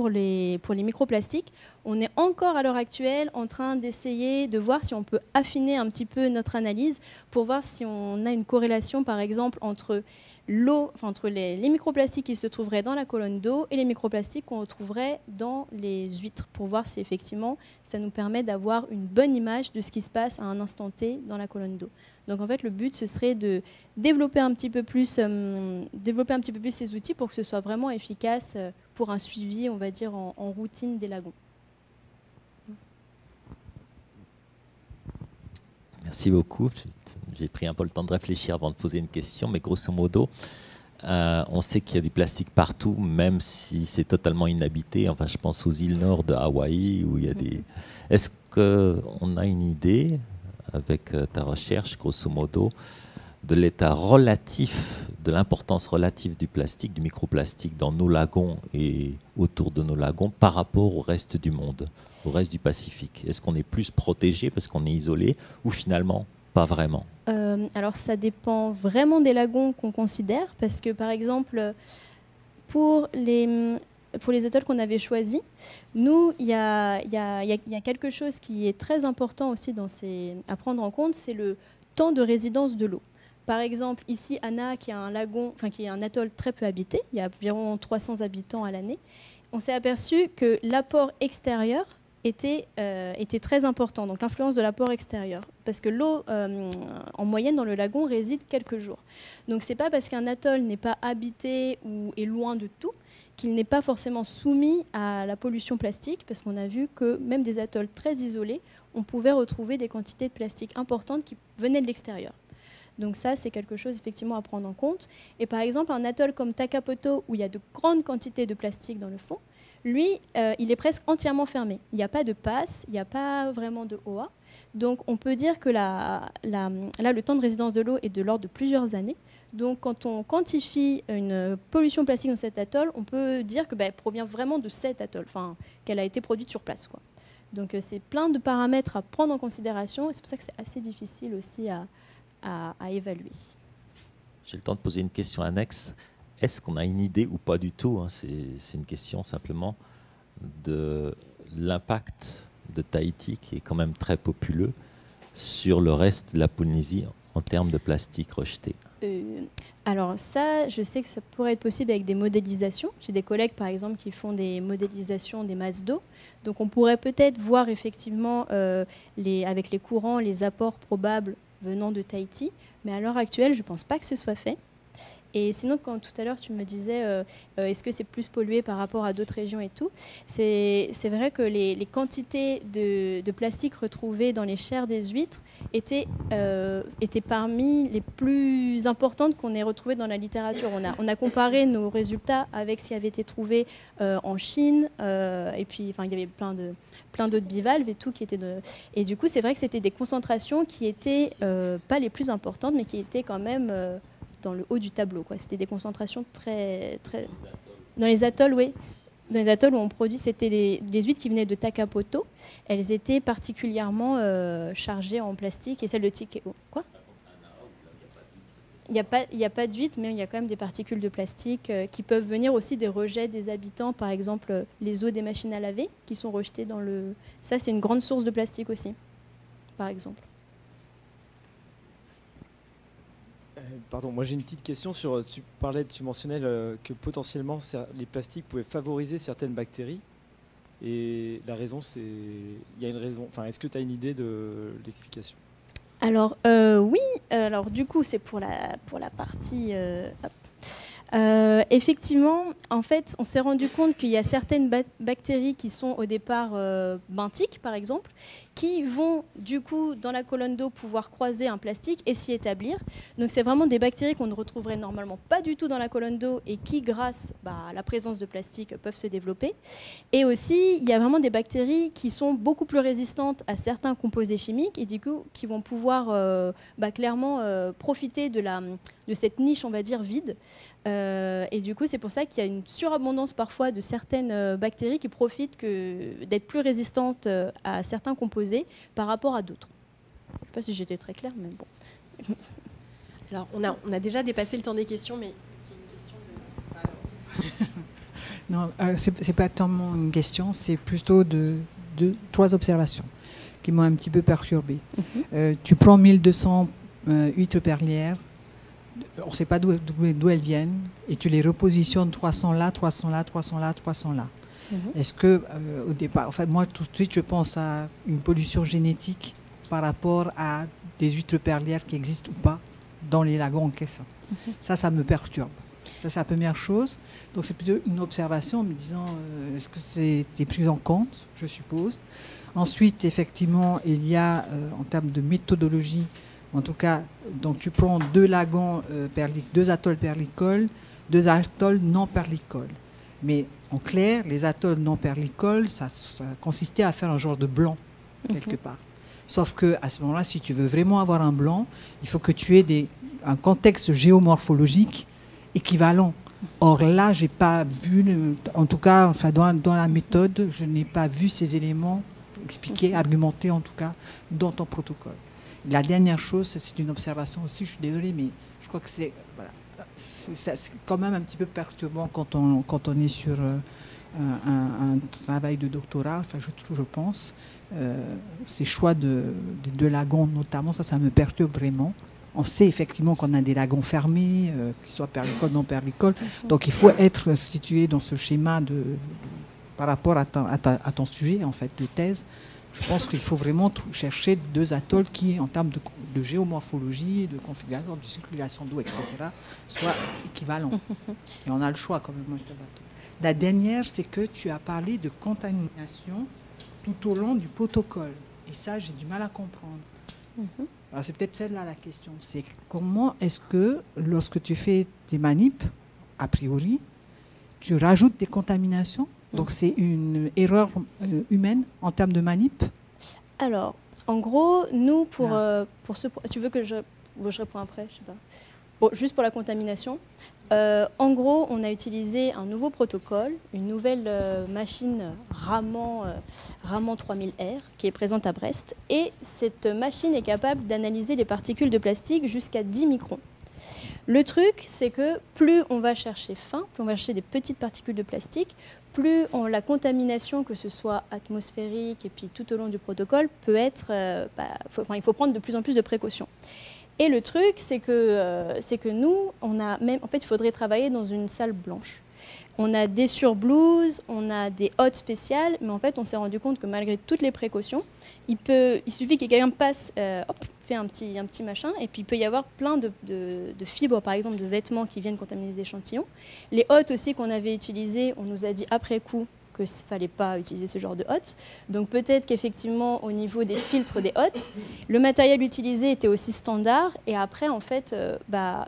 les microplastiques, on est encore à l'heure actuelle en train d'essayer de voir si on peut affiner un petit peu notre analyse pour voir si on a une corrélation, par exemple, entre les microplastiques qui se trouveraient dans la colonne d'eau et les microplastiques qu'on retrouverait dans les huîtres, pour voir si effectivement ça nous permet d'avoir une bonne image de ce qui se passe à un instant T dans la colonne d'eau. Donc en fait, le but, ce serait de développer un petit peu plus ces outils pour que ce soit vraiment efficace pour un suivi, on va dire, en routine des lagons. Merci beaucoup. J'ai pris un peu le temps de réfléchir avant de poser une question, mais grosso modo, on sait qu'il y a du plastique partout, même si c'est totalement inhabité. Enfin, je pense aux îles nord de Hawaï, où il y a des... Est-ce qu'on a une idée, avec ta recherche, grosso modo, de l'état relatif, de l'importance relative du plastique, du microplastique dans nos lagons et autour de nos lagons par rapport au reste du monde, au reste du Pacifique? Est-ce qu'on est plus protégé parce qu'on est isolé ou finalement pas vraiment? Alors ça dépend vraiment des lagons qu'on considère, parce que par exemple, pour les atolls qu'on avait choisis, nous, il y a quelque chose qui est très important aussi à prendre en compte, c'est le temps de résidence de l'eau. Par exemple, ici, Anna, qui est un atoll très peu habité, il y a environ 300 habitants à l'année, on s'est aperçu que l'apport extérieur était très important, donc l'influence de l'apport extérieur, parce que l'eau, en moyenne, dans le lagon, réside quelques jours. Donc c'est pas parce qu'un atoll n'est pas habité ou est loin de tout qu'il n'est pas forcément soumis à la pollution plastique, parce qu'on a vu que même des atolls très isolés, on pouvait retrouver des quantités de plastique importantes qui venaient de l'extérieur. Donc ça, c'est quelque chose effectivement à prendre en compte. Et par exemple, un atoll comme Takapoto, où il y a de grandes quantités de plastique dans le fond, lui, il est presque entièrement fermé. Il n'y a pas de passe, il n'y a pas vraiment de OA. Donc on peut dire que là, le temps de résidence de l'eau est de l'ordre de plusieurs années. Donc quand on quantifie une pollution plastique dans cet atoll, on peut dire qu'elle provient vraiment de cet atoll, enfin qu'elle a été produite sur place, quoi. Donc c'est plein de paramètres à prendre en considération, et c'est pour ça que c'est assez difficile aussi à évaluer. J'ai le temps de poser une question annexe. Est-ce qu'on a une idée ou pas du tout, hein, c'est une question simplement de l'impact de Tahiti, qui est quand même très populeux, sur le reste de la Polynésie en termes de plastique rejeté? Alors ça, je sais que ça pourrait être possible avec des modélisations. J'ai des collègues, par exemple, qui font des modélisations des masses d'eau. Donc on pourrait peut-être voir effectivement avec les courants, les apports probables venant de Tahiti. Mais à l'heure actuelle, je ne pense pas que ce soit fait. Et sinon, quand tout à l'heure tu me disais est-ce que c'est plus pollué par rapport à d'autres régions et tout, c'est vrai que les quantités de plastique retrouvées dans les chairs des huîtres étaient parmi les plus importantes qu'on ait retrouvées dans la littérature. On a comparé nos résultats avec ce qui avait été trouvé en Chine, et puis il y avait plein d'autres bivalves et tout qui étaient et du coup c'est vrai que c'était des concentrations qui étaient pas les plus importantes, mais qui étaient quand même dans le haut du tableau, quoi. C'était des concentrations très... Dans les atolls, oui. Dans les atolls où on produit, c'était les huîtres qui venaient de Takapoto. Elles étaient particulièrement chargées en plastique, et celles de Tikeo. Quoi ? Il n'y a pas d'huîtres, mais il y a quand même des particules de plastique qui peuvent venir aussi des rejets des habitants. Par exemple, les eaux des machines à laver qui sont rejetées dans le... Ça, c'est une grande source de plastique aussi, par exemple. Pardon, moi j'ai une petite question sur. Tu mentionnais que potentiellement les plastiques pouvaient favoriser certaines bactéries. Et la raison, c'est. Il y a une raison. Enfin, est-ce que tu as une idée de l'explication ? Alors, oui. Alors, du coup, c'est pour la partie. Effectivement, en fait, on s'est rendu compte qu'il y a certaines bactéries qui sont au départ benthiques, par exemple, qui vont du coup dans la colonne d'eau pouvoir croiser un plastique et s'y établir. Donc c'est vraiment des bactéries qu'on ne retrouverait normalement pas du tout dans la colonne d'eau et qui, grâce à la présence de plastique, peuvent se développer. Et aussi, il y a vraiment des bactéries qui sont beaucoup plus résistantes à certains composés chimiques et du coup qui vont pouvoir clairement profiter de cette niche, on va dire, vide. Et du coup, c'est pour ça qu'il y a une surabondance parfois de certaines bactéries qui profitent d'être plus résistantes à certains composés par rapport à d'autres. Je ne sais pas si j'étais très claire, mais bon. Alors, on a déjà dépassé le temps des questions, mais Non, c'est pas tellement une question, c'est plutôt trois observations qui m'ont un petit peu perturbée. Tu prends 1200 huîtres perlières, on ne sait pas d'où elles viennent, et tu les repositionnes 300 là, 300 là, 300 là, 300 là. Est-ce que, au départ, moi tout de suite je pense à une pollution génétique par rapport à des huîtres perlières qui existent ou pas dans les lagons en caisse. Ça me perturbe. Ça, c'est la première chose. Donc, c'est plutôt une observation en me disant, est-ce que c'était pris en compte, je suppose. Ensuite, effectivement, il y a, en termes de méthodologie, en tout cas, donc tu prends 2 lagons, 2 atolls perlicoles, 2 atolls non perlicoles. Mais en clair, les atolls non perlicoles, ça consistait à faire un genre de blanc, quelque part. Sauf qu'à ce moment-là, si tu veux vraiment avoir un blanc, il faut que tu aies un contexte géomorphologique équivalent. Or là, je n'ai pas vu, en tout cas, enfin, dans la méthode, je n'ai pas vu ces éléments expliqués, argumentés en tout cas, dans ton protocole. La dernière chose, c'est une observation aussi, je suis désolée, mais je crois que c'est quand même un petit peu perturbant quand on est sur un travail de doctorat, enfin, je pense. Ces choix de lagons, notamment, ça me perturbe vraiment. On sait effectivement qu'on a des lagons fermés, qu'ils soient perlicoles, non perlicoles. Donc il faut être situé dans ce schéma par rapport à ton sujet en fait, de thèse. Je pense qu'il faut vraiment chercher 2 atolls qui, en termes de géomorphologie, de configuration, de circulation d'eau, etc., soient équivalents. Et on a le choix quand même. La dernière, c'est que tu as parlé de contamination tout au long du protocole. Et ça, j'ai du mal à comprendre. Alors, c'est peut-être celle-là la question. C'est comment est-ce que, lorsque tu fais des manips, a priori, tu rajoutes des contaminations? Donc, c'est une erreur humaine en termes de manip? Alors, en gros, nous, pour ce... Tu veux que je réponds après? Je sais pas. Bon, juste pour la contamination. En gros, on a utilisé un nouveau protocole, une nouvelle machine Raman 3000R qui est présente à Brest. Et cette machine est capable d'analyser les particules de plastique jusqu'à 10 microns. Le truc, c'est que plus on va chercher fin, plus on va chercher des petites particules de plastique, plus la contamination, que ce soit atmosphérique et puis tout au long du protocole, peut être... il faut prendre de plus en plus de précautions. Et le truc, c'est que nous, en fait, il faudrait travailler dans une salle blanche. On a des surblouses, on a des hottes spéciales, mais en fait, on s'est rendu compte que malgré toutes les précautions, il suffit que quelqu'un passe, fait un petit machin, et puis il peut y avoir plein de fibres, par exemple, de vêtements qui viennent contaminer les échantillons. Les hottes aussi qu'on avait utilisées, on nous a dit après coup qu'il ne fallait pas utiliser ce genre de hottes. Donc peut-être qu'effectivement, au niveau des filtres des hottes, le matériel utilisé était aussi standard. Et après, en fait,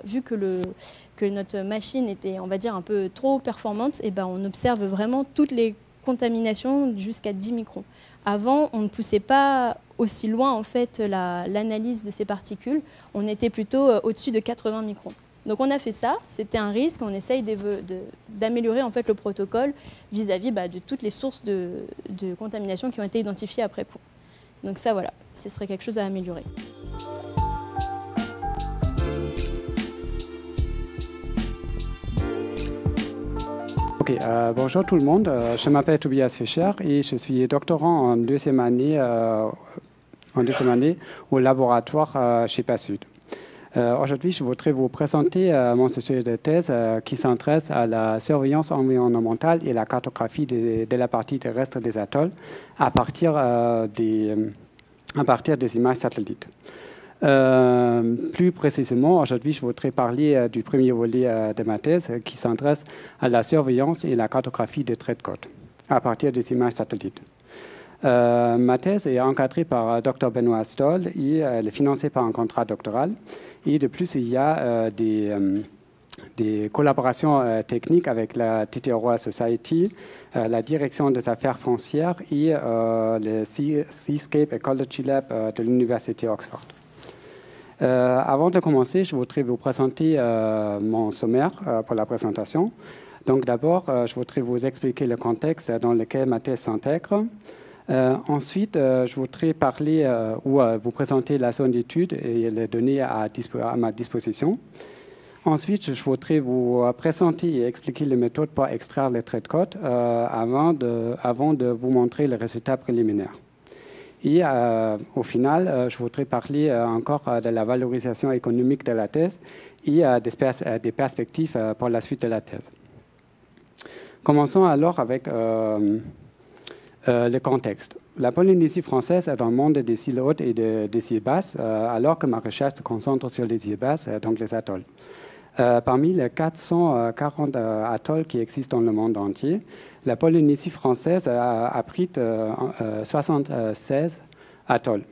vu que notre machine était, on va dire, un peu trop performante, et on observe vraiment toutes les contaminations jusqu'à 10 microns. Avant, on ne poussait pas aussi loin, en fait, l'analyse de ces particules. On était plutôt au-dessus de 80 microns. Donc on a fait ça, c'était un risque, on essaye d'améliorer en fait le protocole vis-à-vis de toutes les sources de contamination qui ont été identifiées après coup. Donc ça voilà, ce serait quelque chose à améliorer. Bonjour tout le monde, je m'appelle Tobias Fischer et je suis doctorant en deuxième année au laboratoire chez PASUD. Aujourd'hui, je voudrais vous présenter mon sujet de thèse qui s'intéresse à la surveillance environnementale et la cartographie de la partie terrestre des atolls à partir des images satellites. Plus précisément, aujourd'hui, je voudrais parler du premier volet de ma thèse qui s'intéresse à la surveillance et la cartographie des traits de côte à partir des images satellites. Ma thèse est encadrée par Dr Benoît Stoll et elle est financée par un contrat doctoral. Et de plus, il y a des collaborations techniques avec la Titiaroa Society, la Direction des affaires foncières et le Seascape Ecology Lab de l'Université Oxford. Avant de commencer, je voudrais vous présenter mon sommaire pour la présentation. Donc d'abord, je voudrais vous expliquer le contexte dans lequel ma thèse s'intègre. Ensuite, je voudrais parler ou vous présenter la zone d'étude et les données à ma disposition. Ensuite, je voudrais vous présenter et expliquer les méthodes pour extraire les traits de côte avant de vous montrer les résultats préliminaires. Et au final, je voudrais parler encore de la valorisation économique de la thèse et des perspectives pour la suite de la thèse. Commençons alors avec le contexte. La Polynésie française est dans le monde des îles hautes et des îles basses, alors que ma recherche se concentre sur les îles basses, donc les atolls. Parmi les 440 atolls qui existent dans le monde entier, la Polynésie française abrite 76 atolls,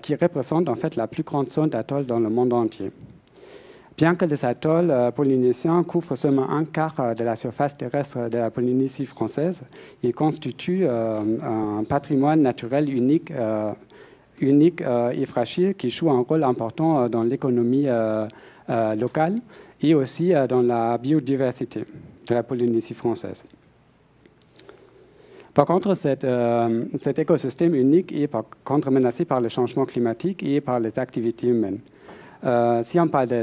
qui représentent en fait la plus grande zone d'atolls dans le monde entier. Bien que les atolls polynésiens couvrent seulement un quart de la surface terrestre de la Polynésie française, ils constituent un patrimoine naturel unique et fragile qui joue un rôle important dans l'économie locale et aussi dans la biodiversité de la Polynésie française. Par contre, cet écosystème unique est par contre menacé par le changement climatique et par les activités humaines. Si on parle du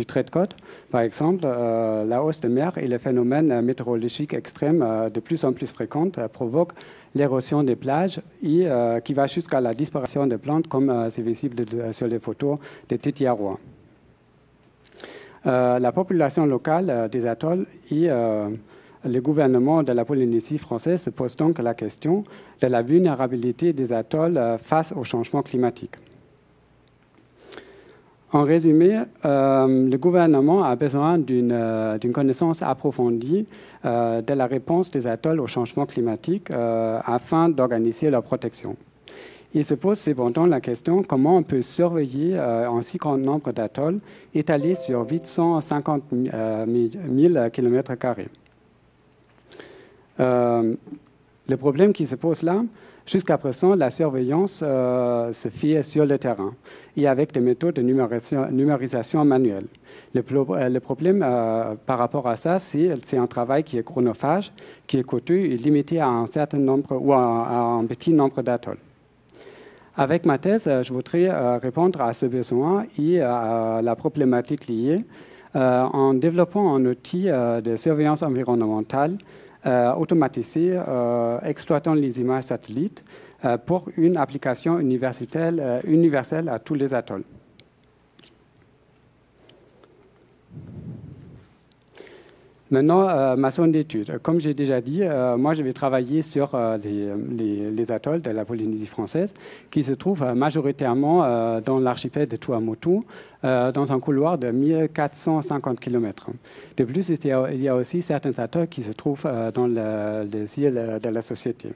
trait de côte, par exemple, la hausse de mer et les phénomènes météorologiques extrêmes de plus en plus fréquents provoquent l'érosion des plages et qui va jusqu'à la disparition des plantes, comme c'est visible sur les photos de Tetiaroa. La population locale des atolls et le gouvernement de la Polynésie française se pose donc la question de la vulnérabilité des atolls face au changement climatique. En résumé, le gouvernement a besoin d'une connaissance approfondie de la réponse des atolls au changement climatique afin d'organiser leur protection. Il se pose cependant la question comment on peut surveiller un si grand nombre d'atolls étalés sur 850 000 km². Le problème qui se pose là, jusqu'à présent, la surveillance se fait sur le terrain et avec des méthodes de numérisation manuelle. Le problème par rapport à ça, c'est un travail qui est chronophage, qui est coûteux et limité à un certain nombre ou à un petit nombre d'atolls. Avec ma thèse, je voudrais répondre à ce besoin et à la problématique liée en développant un outil de surveillance environnementale automatisé exploitant les images satellites pour une application universelle à tous les atolls. Maintenant, ma zone d'étude. Comme j'ai déjà dit, moi je vais travailler sur les atolls de la Polynésie française qui se trouvent majoritairement dans l'archipel de Tuamotu, dans un couloir de 1450 km. De plus, il y a aussi certains atolls qui se trouvent dans les îles de la Société.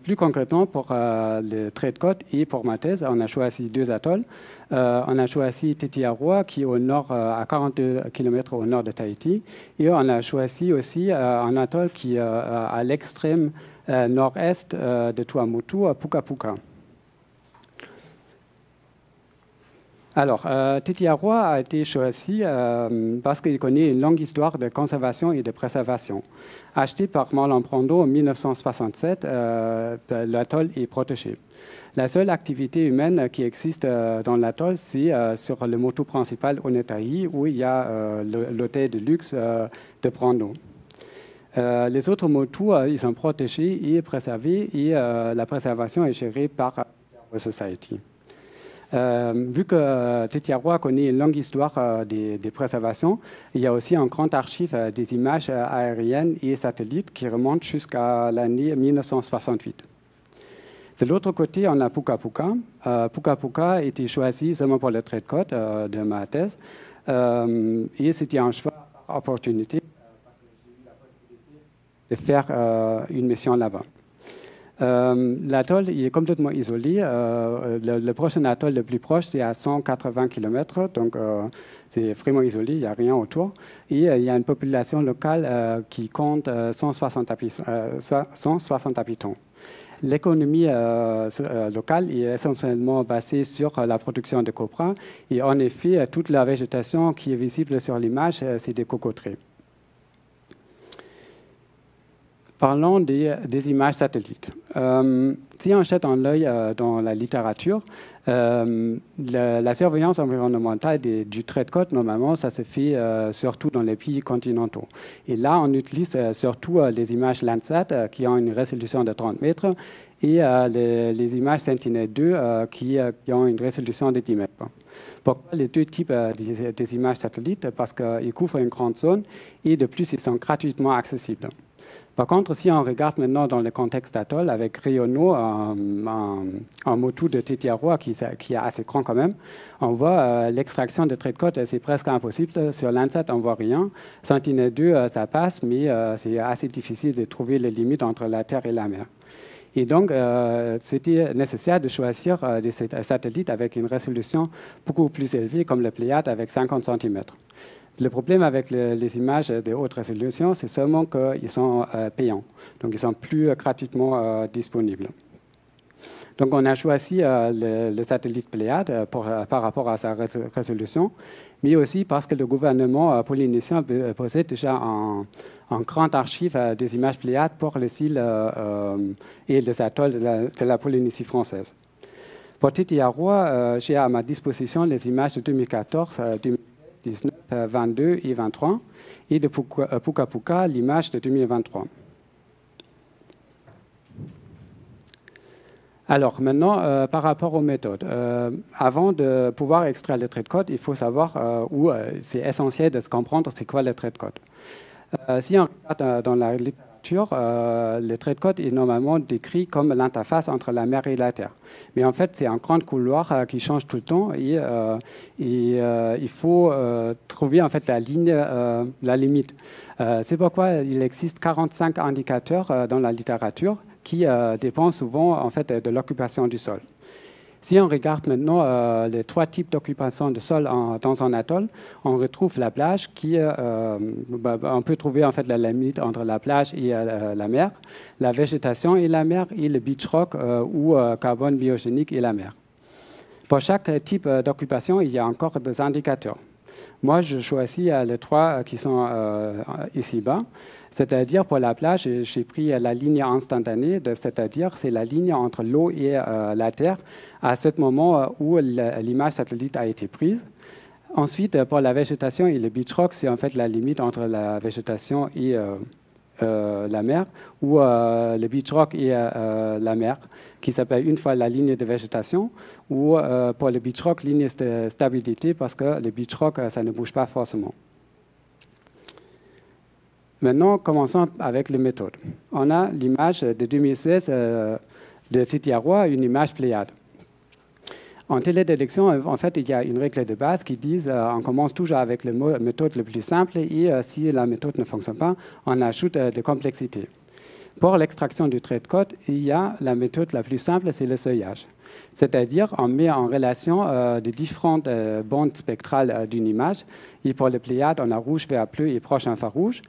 Plus concrètement, pour le trait de côte et pour ma thèse, on a choisi deux atolls. On a choisi Tetiaroa, qui est au nord, à 42 km au nord de Tahiti. Et on a choisi aussi un atoll qui est à l'extrême nord-est de Tuamotu, à Puka Puka. Alors, Tetiaroa a été choisi parce qu'il connaît une longue histoire de conservation et de préservation. Acheté par Marlon Brando en 1967, l'atoll est protégé. La seule activité humaine qui existe dans l'atoll, c'est sur le motu principal Onetahi, où il y a l'hôtel de luxe de Brando. Les autres motus, ils sont protégés et préservés, et la préservation est gérée par Society. Vu que Tetiaroa connaît une longue histoire des préservations, il y a aussi un grand archive des images aériennes et satellites qui remontent jusqu'à l'année 1968. De l'autre côté, on a Puka Puka. Puka Puka a été choisi seulement pour le trait de côte de ma thèse. Et c'était un choix par opportunité parce que j'ai eu la possibilité de faire une mission là-bas. L'atoll est complètement isolé. Le prochain atoll le plus proche, c'est à 180 km, donc c'est vraiment isolé, il n'y a rien autour. Et il y a une population locale qui compte 160 habitants. L'économie locale est essentiellement basée sur la production de copra. Et en effet, toute la végétation qui est visible sur l'image, c'est des cocoteraies. Parlons des images satellites. Si on jette un œil dans la littérature, la surveillance environnementale du trait de côte, normalement, ça se fait surtout dans les pays continentaux. Et là, on utilise surtout les images Landsat qui ont une résolution de 30 mètres et les images Sentinel-2 qui ont une résolution de 10 mètres. Pourquoi les deux types des images satellites? Parce qu'ils couvrent une grande zone et de plus, ils sont gratuitement accessibles. Par contre, si on regarde maintenant dans le contexte atoll avec Riono, un motu de Tetiaroa qui est assez grand quand même, on voit l'extraction de traits de côte, c'est presque impossible. Sur Landsat, on ne voit rien. Sentinel-2, ça passe, mais c'est assez difficile de trouver les limites entre la Terre et la mer. Et donc, c'était nécessaire de choisir des satellites avec une résolution beaucoup plus élevée, comme le Pléiade avec 50 cm. Le problème avec les images de haute résolution, c'est seulement qu'ils sont payants. Donc, ils sont plus gratuitement disponibles. Donc, on a choisi le satellite Pléiade par rapport à sa résolution, mais aussi parce que le gouvernement polynésien possède déjà un grand archive des images Pléiade pour les îles et les atolls de la Polynésie française. Pour Tetiaroa, j'ai à ma disposition les images de 2014, 2019, 22 et 23, et de Puka Puka, l'image de 2023. Alors maintenant, par rapport aux méthodes, avant de pouvoir extraire le trait de côte, il faut savoir où c'est essentiel de se comprendre c'est quoi le trait de côte. Si on regarde dans la littérature, le trait de côte est normalement décrit comme l'interface entre la mer et la terre. Mais en fait, c'est un grand couloir qui change tout le temps et il faut trouver en fait la ligne, la limite. C'est pourquoi il existe 45 indicateurs dans la littérature qui dépend souvent en fait, de l'occupation du sol. Si on regarde maintenant les trois types d'occupation de sol dans un atoll, on retrouve la plage qui, on peut trouver en fait la limite entre la plage et la mer, la végétation et la mer, et le beach rock ou carbone biogénique et la mer. Pour chaque type d'occupation, il y a encore des indicateurs. Moi, je choisis les trois qui sont ici-bas. C'est-à-dire, pour la plage, j'ai pris la ligne instantanée, c'est-à-dire c'est la ligne entre l'eau et la terre à ce moment où l'image satellite a été prise. Ensuite, pour la végétation et le beach rock, c'est en fait la limite entre la végétation et la mer, ou le beach rock et la mer, qui s'appelle une fois la ligne de végétation, ou pour le beach rock, ligne de stabilité, parce que le beach rock, ça ne bouge pas forcément. Maintenant, commençons avec les méthodes. On a l'image de 2016 de Tetiaroa, une image Pléiade. En télédétection, en fait, il y a une règle de base qui dit on commence toujours avec la méthode la plus simple et si la méthode ne fonctionne pas, on ajoute de complexité. Pour l'extraction du trait de côte, il y a la méthode la plus simple, c'est le seuillage. C'est-à-dire, on met en relation les différentes bandes spectrales d'une image. Et pour les Pléiades, on a rouge, vert, bleu et proche infrarouge,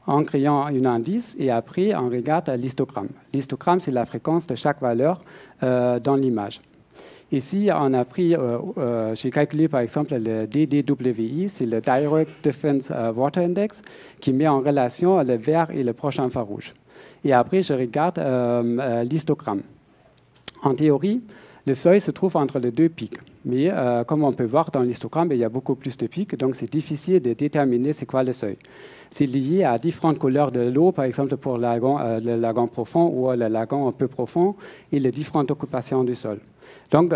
en créant un indice, et après, on regarde l'histogramme. L'histogramme, c'est la fréquence de chaque valeur dans l'image. Ici, on a pris, j'ai calculé par exemple le DDWI, c'est le Direct Difference Water Index, qui met en relation le vert et le proche infrarouge. Et après, je regarde l'histogramme. En théorie, le seuil se trouve entre les deux pics. Mais comme on peut voir dans l'histogramme, il y a beaucoup plus de pics, donc c'est difficile de déterminer c'est quoi le seuil. C'est lié à différentes couleurs de l'eau, par exemple pour le lagon profond ou le lagon un peu profond, et les différentes occupations du sol. Donc,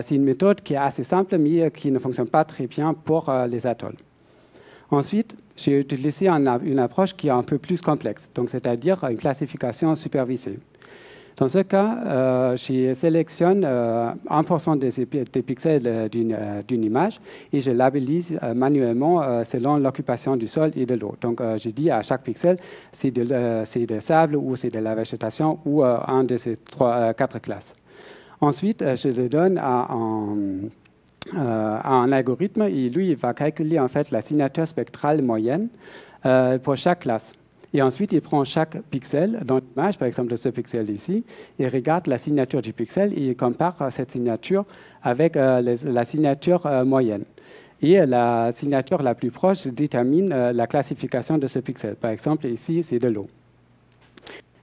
c'est une méthode qui est assez simple, mais qui ne fonctionne pas très bien pour les atolls. Ensuite, j'ai utilisé une approche qui est un peu plus complexe, c'est-à-dire une classification supervisée. Dans ce cas, je sélectionne 1% des pixels d'une image et je labellise manuellement selon l'occupation du sol et de l'eau. Donc, je dis à chaque pixel, c'est de sable ou c'est de la végétation ou un de ces 4 classes. Ensuite, je le donne à un algorithme et lui, il va calculer en fait la signature spectrale moyenne pour chaque classe. Et ensuite, il prend chaque pixel dans l'image, par exemple de ce pixel ici, et regarde la signature du pixel et il compare cette signature avec la signature moyenne. Et la signature la plus proche détermine la classification de ce pixel. Par exemple, ici, c'est de l'eau.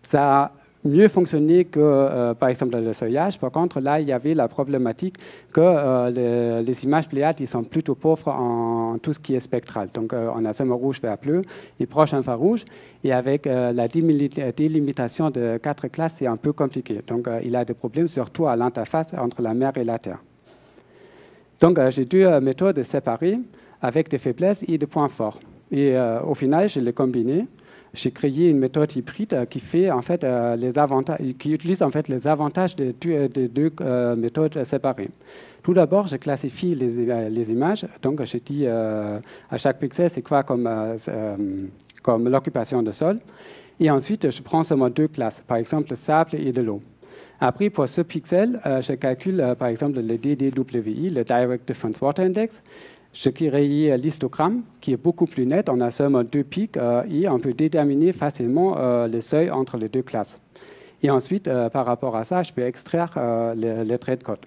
Ça a mieux fonctionné que, par exemple, le seuillage. Par contre, là, il y avait la problématique que les images Pléiades ils sont plutôt pauvres en tout ce qui est spectral. Donc, on a seulement rouge, vert, bleu et proche infrarouge. Et avec la délimitation de 4 classes, c'est un peu compliqué. Donc, il a des problèmes, surtout à l'interface entre la mer et la terre. Donc, j'ai 2 méthodes séparées avec des faiblesses et des points forts. Et au final, je les combinais. j'ai créé une méthode hybride qui fait en fait qui utilise en fait les avantages des deux méthodes séparées. Tout d'abord, je classifie les images. Donc, je dis à chaque pixel c'est quoi comme l'occupation de sol. Et ensuite, je prends seulement deux classes, par exemple le sable et de l'eau. Après, pour ce pixel, je calcule par exemple le DDWI, le Direct Difference Water Index. Je crée l'histogramme qui est beaucoup plus net. On a seulement deux pics et on peut déterminer facilement le seuil entre les deux classes. Et ensuite, par rapport à ça, je peux extraire les traits de code.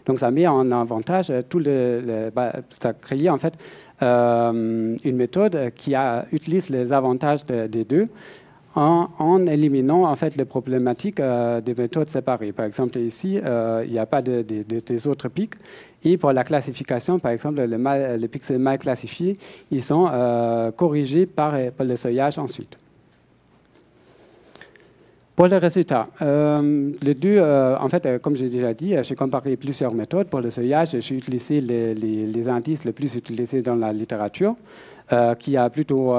Donc, ça met en avantage ça crée en fait une méthode qui utilise les avantages des deux en éliminant en fait les problématiques des méthodes séparées. Par exemple, ici, il n'y a pas des autres pics. Et pour la classification, par exemple, les pixels mal classifiés, ils sont corrigés par le seuillage ensuite. Pour les résultats, les deux, en fait, comme j'ai déjà dit, j'ai comparé plusieurs méthodes. Pour le seuillage, j'ai utilisé les indices les plus utilisés dans la littérature, qui a plutôt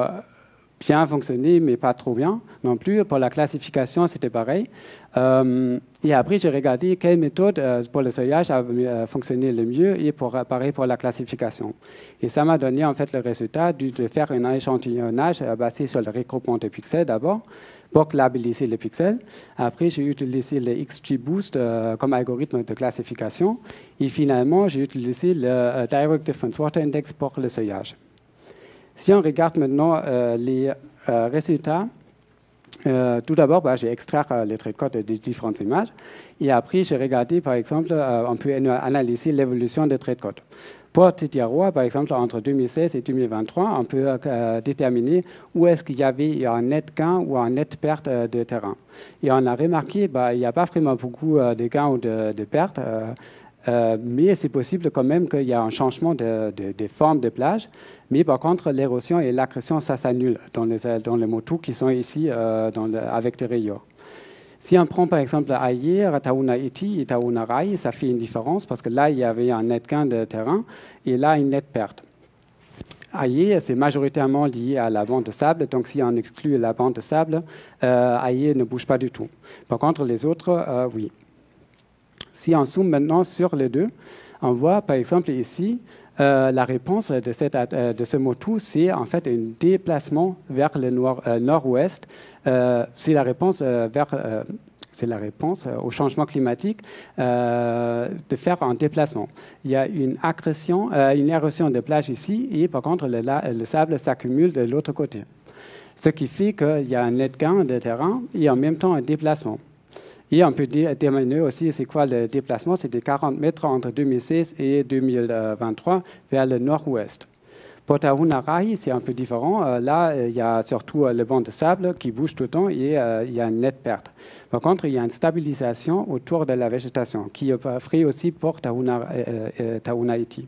bien fonctionné, mais pas trop bien non plus. Pour la classification, c'était pareil. Et après, j'ai regardé quelle méthode pour le seuillage a fonctionné le mieux et pareil pour la classification. Et ça m'a donné en fait le résultat de faire un échantillonnage basé sur le regroupement des pixels d'abord pour labelliser les pixels. Après, j'ai utilisé le XGBoost comme algorithme de classification. Et finalement, j'ai utilisé le Direct Difference Water Index pour le seuillage. Si on regarde maintenant les résultats, tout d'abord, j'ai extrait les traits de code des différentes images. Et après, j'ai regardé, par exemple, on peut analyser l'évolution des traits de code. Pour Tetiaroa, par exemple, entre 2016 et 2023, on peut déterminer où est-ce qu'il y avait un net gain ou un net perte de terrain. Et on a remarqué qu'il n'y a pas vraiment beaucoup de gains ou de pertes, mais c'est possible quand même qu'il y a un changement des formes de plage. Mais par contre, l'érosion et l'accrétion, ça s'annule dans les motus qui sont ici avec des rayures. Si on prend par exemple Aie, Tauna Iti et Tauna Rai, ça fait une différence parce que là, il y avait un net gain de terrain et là, une nette perte. Aie, c'est majoritairement lié à la bande de sable, donc si on exclut la bande de sable, Aie ne bouge pas du tout. Par contre, les autres, oui. Si on zoome maintenant sur les deux, on voit par exemple ici, la réponse de ce motu, c'est en fait un déplacement vers le nord-ouest. C'est la réponse au changement climatique de faire un déplacement. Il y a une érosion de plage ici et par contre le sable s'accumule de l'autre côté. Ce qui fait qu'il y a un net gain de terrain et en même temps un déplacement. Et on peut déterminer aussi c'est quoi le déplacement, c'est de 40 mètres entre 2016 et 2023 vers le nord-ouest. Pour Tauna Rai, c'est un peu différent. Là, il y a surtout le banc de sable qui bouge tout le temps et il y a une nette perte. Par contre, il y a une stabilisation autour de la végétation qui est vrai aussi pour Tauna Iti.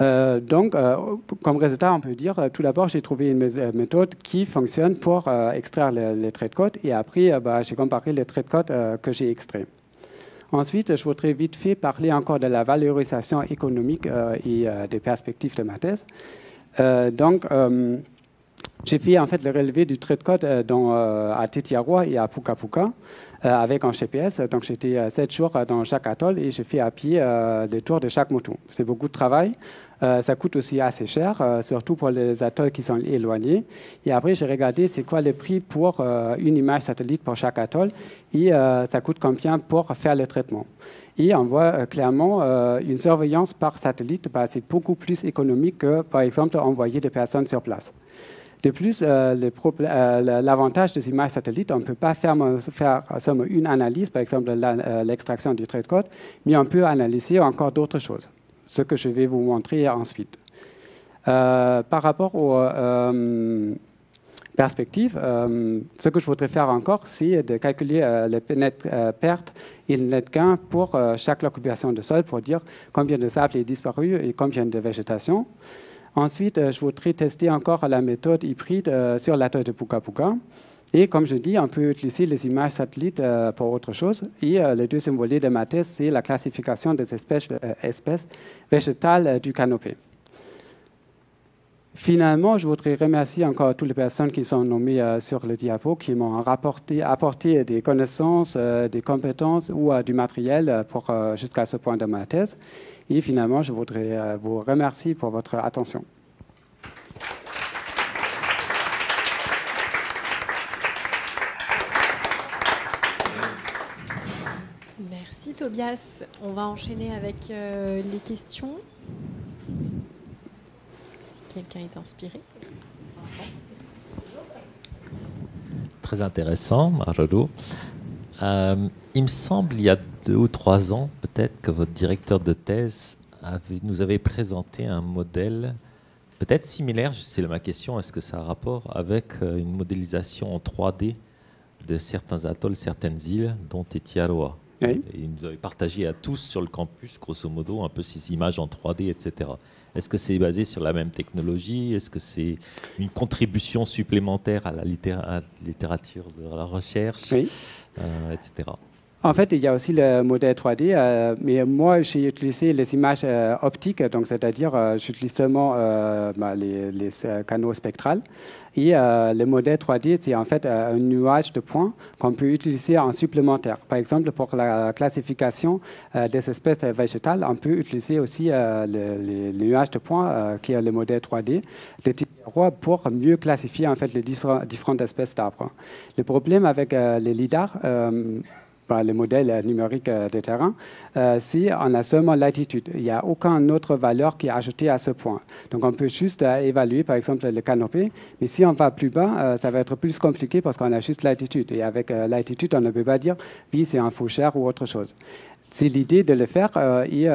Donc, comme résultat, on peut dire, tout d'abord, j'ai trouvé une méthode qui fonctionne pour extraire les traits de code et après, j'ai comparé les traits de code que j'ai extraits. Ensuite, je voudrais vite fait parler encore de la valorisation économique et des perspectives de ma thèse. Donc, j'ai fait en fait le relevé du trait de code à Tetiaroa et à Puka Puka avec un GPS. Donc, j'étais 7 jours dans chaque atoll et j'ai fait à pied des tours de chaque motu. C'est beaucoup de travail. Ça coûte aussi assez cher, surtout pour les atolls qui sont éloignés. Et après, j'ai regardé c'est quoi le prix pour une image satellite pour chaque atoll et ça coûte combien pour faire le traitement. Et on voit clairement une surveillance par satellite, c'est beaucoup plus économique que, par exemple, envoyer des personnes sur place. De plus, l'avantage des images satellites, on ne peut pas faire seulement une analyse, par exemple l'extraction du trait de code, mais on peut analyser encore d'autres choses, ce que je vais vous montrer ensuite. Par rapport aux perspectives, ce que je voudrais faire encore, c'est de calculer les nettes pertes et les nettes gains pour chaque occupation de sol pour dire combien de sable est disparu et combien de végétation. Ensuite, je voudrais tester encore la méthode hybride sur l'atoll de Puka Puka. Et comme je dis, on peut utiliser les images satellites pour autre chose. Et le deuxième volet de ma thèse, c'est la classification des espèces végétales du canopé. Finalement, je voudrais remercier encore toutes les personnes qui sont nommées sur le diapo, qui m'ont apporté des connaissances, des compétences ou du matériel jusqu'à ce point de ma thèse. Et finalement, je voudrais vous remercier pour votre attention. Merci Tobias. On va enchaîner avec les questions. Si quelqu'un est inspiré. Très intéressant, Marolo. Il me semble, il y a 2 ou 3 ans, peut-être, que votre directeur de thèse nous avait présenté un modèle peut-être similaire, c'est ma question, est-ce que ça a un rapport avec une modélisation en 3D de certains atolls, certaines îles, dont Tetiaroa. Oui. Et il nous avait partagé à tous sur le campus, grosso modo, un peu ces images en 3D, etc. Est-ce que c'est basé sur la même technologie? Est-ce que c'est une contribution supplémentaire à la littérature de la recherche, oui. Etc. En fait, il y a aussi le modèle 3D, mais moi, j'ai utilisé les images optiques, donc c'est-à-dire j'utilise seulement les canaux spectrales. Et le modèle 3D, c'est en fait un nuage de points qu'on peut utiliser en supplémentaire. Par exemple, pour la classification des espèces végétales, on peut utiliser aussi le nuage de points qui est le modèle 3D de Tetiaroa pour mieux classifier en fait les différentes espèces d'arbres. Le problème avec les lidars, le modèle numérique des terrains, c'est on a seulement latitude. Il n'y a aucune autre valeur qui est ajoutée à ce point. Donc on peut juste évaluer par exemple le canopé, mais si on va plus bas, ça va être plus compliqué parce qu'on a juste latitude. Et avec latitude, on ne peut pas dire oui, c'est un fauchère ou autre chose. C'est l'idée de le faire et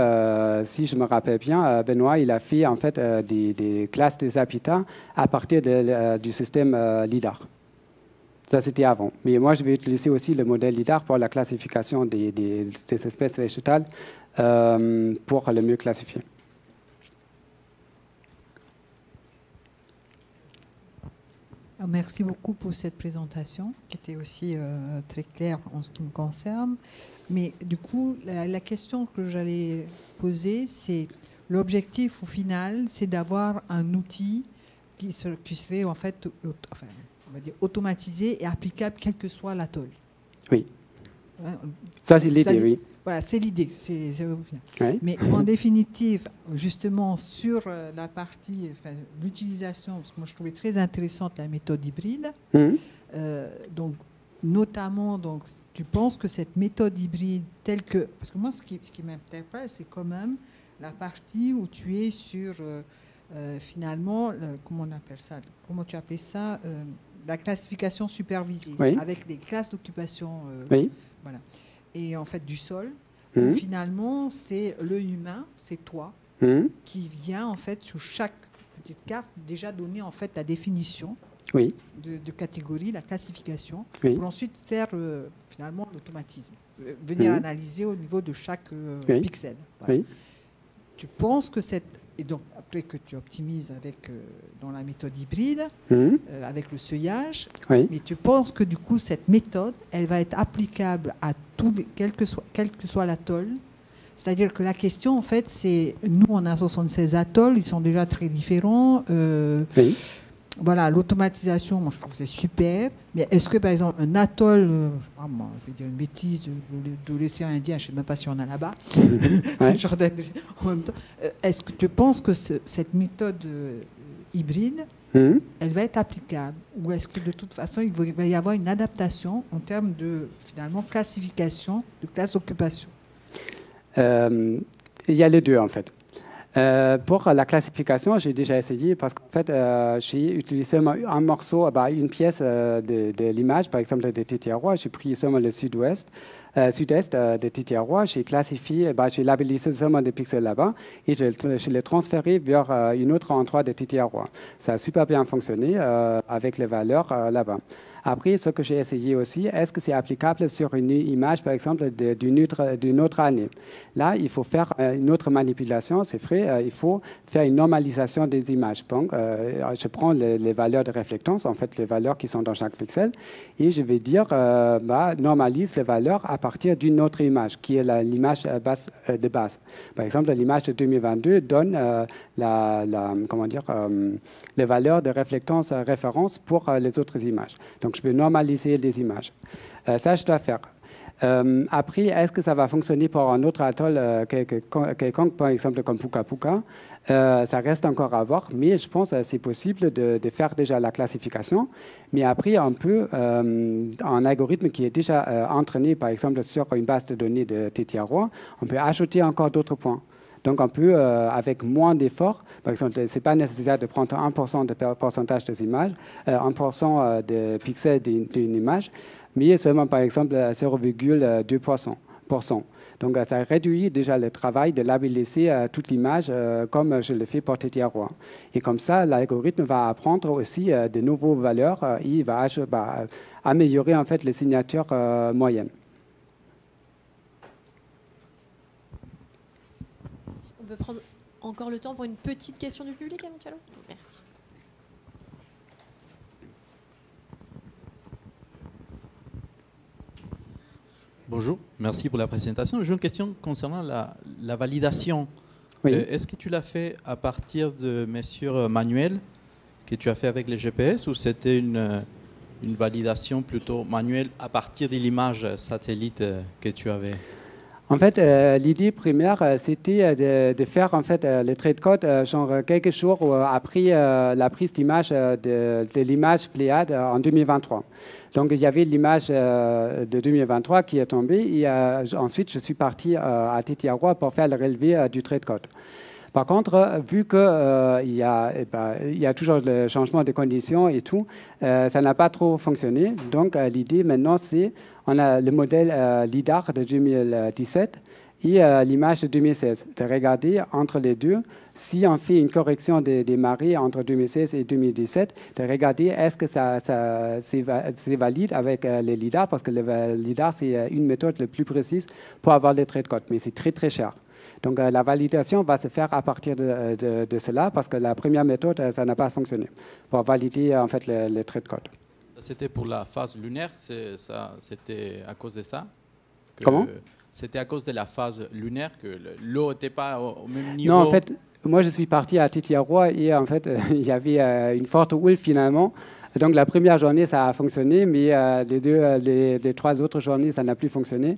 si je me rappelle bien, Benoît, il a fait en fait des classes des habitats à partir du système LIDAR. Ça, c'était avant. Mais moi, je vais utiliser aussi le modèle LIDAR pour la classification des espèces végétales pour le mieux classifier. Merci beaucoup pour cette présentation, qui était aussi très claire en ce qui me concerne. Mais du coup, la question que j'allais poser, c'est l'objectif au final, c'est d'avoir un outil qui serait en fait, enfin, on va dire automatisé et applicable quel que soit l'atoll. Oui. Ça, c'est l'idée, oui. Voilà, c'est l'idée. Oui. Mais en définitive, justement, sur la partie, enfin, l'utilisation, parce que moi je trouvais très intéressante la méthode hybride. Donc, notamment, donc, tu penses que cette méthode hybride, telle que. Parce que moi, ce qui m'interpelle, c'est quand même la partie où tu es sur, finalement, comment on appelle ça? Comment tu appelles ça? La classification supervisée, oui. avec les classes d'occupation. Oui. Voilà. Et en fait, du sol. Finalement, c'est le humain, c'est toi, qui vient en fait sur chaque petite carte déjà donner en fait la définition de catégorie, la classification, pour ensuite faire finalement l'automatisme, venir analyser au niveau de chaque pixel. Voilà. Tu penses que et donc après que tu optimises avec dans la méthode hybride, avec le seuillage, mais tu penses que du coup cette méthode, elle va être applicable à quel que soit l'atoll. C'est-à-dire que la question en fait, c'est nous on a 76 atolls, ils sont déjà très différents. Voilà, l'automatisation, moi je trouve que c'est super. Mais est-ce que par exemple un atoll, je vais dire une bêtise, de l'océan Indien, je ne sais même pas si on a là-bas, en même temps, est-ce que tu penses que cette méthode hybride, elle va être applicable? Ou est-ce que de toute façon il va y avoir une adaptation en termes de finalement classification, de classe d'occupation? Il y a les deux en fait. Pour la classification, j'ai déjà essayé parce qu'en fait, j'ai utilisé un morceau, une pièce de l'image, par exemple de Tetiaroa. J'ai pris seulement le sud-est de Tetiaroa. J'ai classifié, j'ai labellisé seulement des pixels là-bas et je l'ai transféré vers une autre endroit de Tetiaroa. Ça a super bien fonctionné avec les valeurs là-bas. Après, ce que j'ai essayé aussi, est-ce que c'est applicable sur une image, par exemple, d'une autre année? Là, il faut faire une autre manipulation, c'est vrai, il faut faire une normalisation des images. Donc, je prends les valeurs de réflectance, en fait, les valeurs qui sont dans chaque pixel, et je vais dire, normalise les valeurs à partir d'une autre image, qui est l'image de base. Par exemple, l'image de 2022 donne les valeurs de réflectance référence pour les autres images. Donc, je peux normaliser les images. Ça, je dois faire. Après, est-ce que ça va fonctionner pour un autre atoll quelconque, par exemple comme Puka Puka? Ça reste encore à voir, mais je pense que c'est possible de faire déjà la classification. Mais après, on peut, un algorithme qui est déjà entraîné, par exemple, sur une base de données de Tetiaroa, on peut ajouter encore d'autres points. Donc, on peut, avec moins d'efforts, par exemple, ce n'est pas nécessaire de prendre 1% de pourcentage des images, 1% de pixels d'une image, mais seulement, par exemple, 0,2%. Donc, ça réduit déjà le travail de labelliser toute l'image comme je le fais pour Tetiaroa. Et comme ça, l'algorithme va apprendre aussi de nouvelles valeurs et il va améliorer en fait les signatures moyennes. On peut prendre encore le temps pour une petite question du public éventuellement. Merci. Bonjour, merci pour la présentation. J'ai une question concernant la validation. Oui. Est-ce que tu l'as fait à partir de mesures manuelles que tu as fait avec les GPS ou c'était une validation plutôt manuelle à partir de l'image satellite que tu avais? En fait, l'idée primaire, c'était de faire en fait, le trait de code genre quelques jours après la prise d'image de l'image Pléiade en 2023. Donc, il y avait l'image de 2023 qui est tombée et ensuite, je suis parti à Tetiaroa pour faire le relevé du trait de code. Par contre, vu qu'il y a toujours le changement de conditions et tout, ça n'a pas trop fonctionné. Donc, l'idée maintenant, c'est on a le modèle LIDAR de 2017 et l'image de 2016. De regarder entre les deux, si on fait une correction des marées entre 2016 et 2017, de regarder est-ce que c'est valide avec les LIDAR, parce que le LIDAR, c'est une méthode la plus précise pour avoir les traits de code, mais c'est très, très cher. Donc, la validation va se faire à partir de cela, parce que la première méthode, ça n'a pas fonctionné, pour valider en fait les traits de code. C'était pour la phase lunaire, c'était à cause de ça? Comment? C'était à cause de la phase lunaire que l'eau n'était pas au même niveau? Non, en fait, moi je suis parti à Tetiaroa et en fait, il y avait une forte houle finalement. Donc la première journée, ça a fonctionné, mais les 3 autres journées, ça n'a plus fonctionné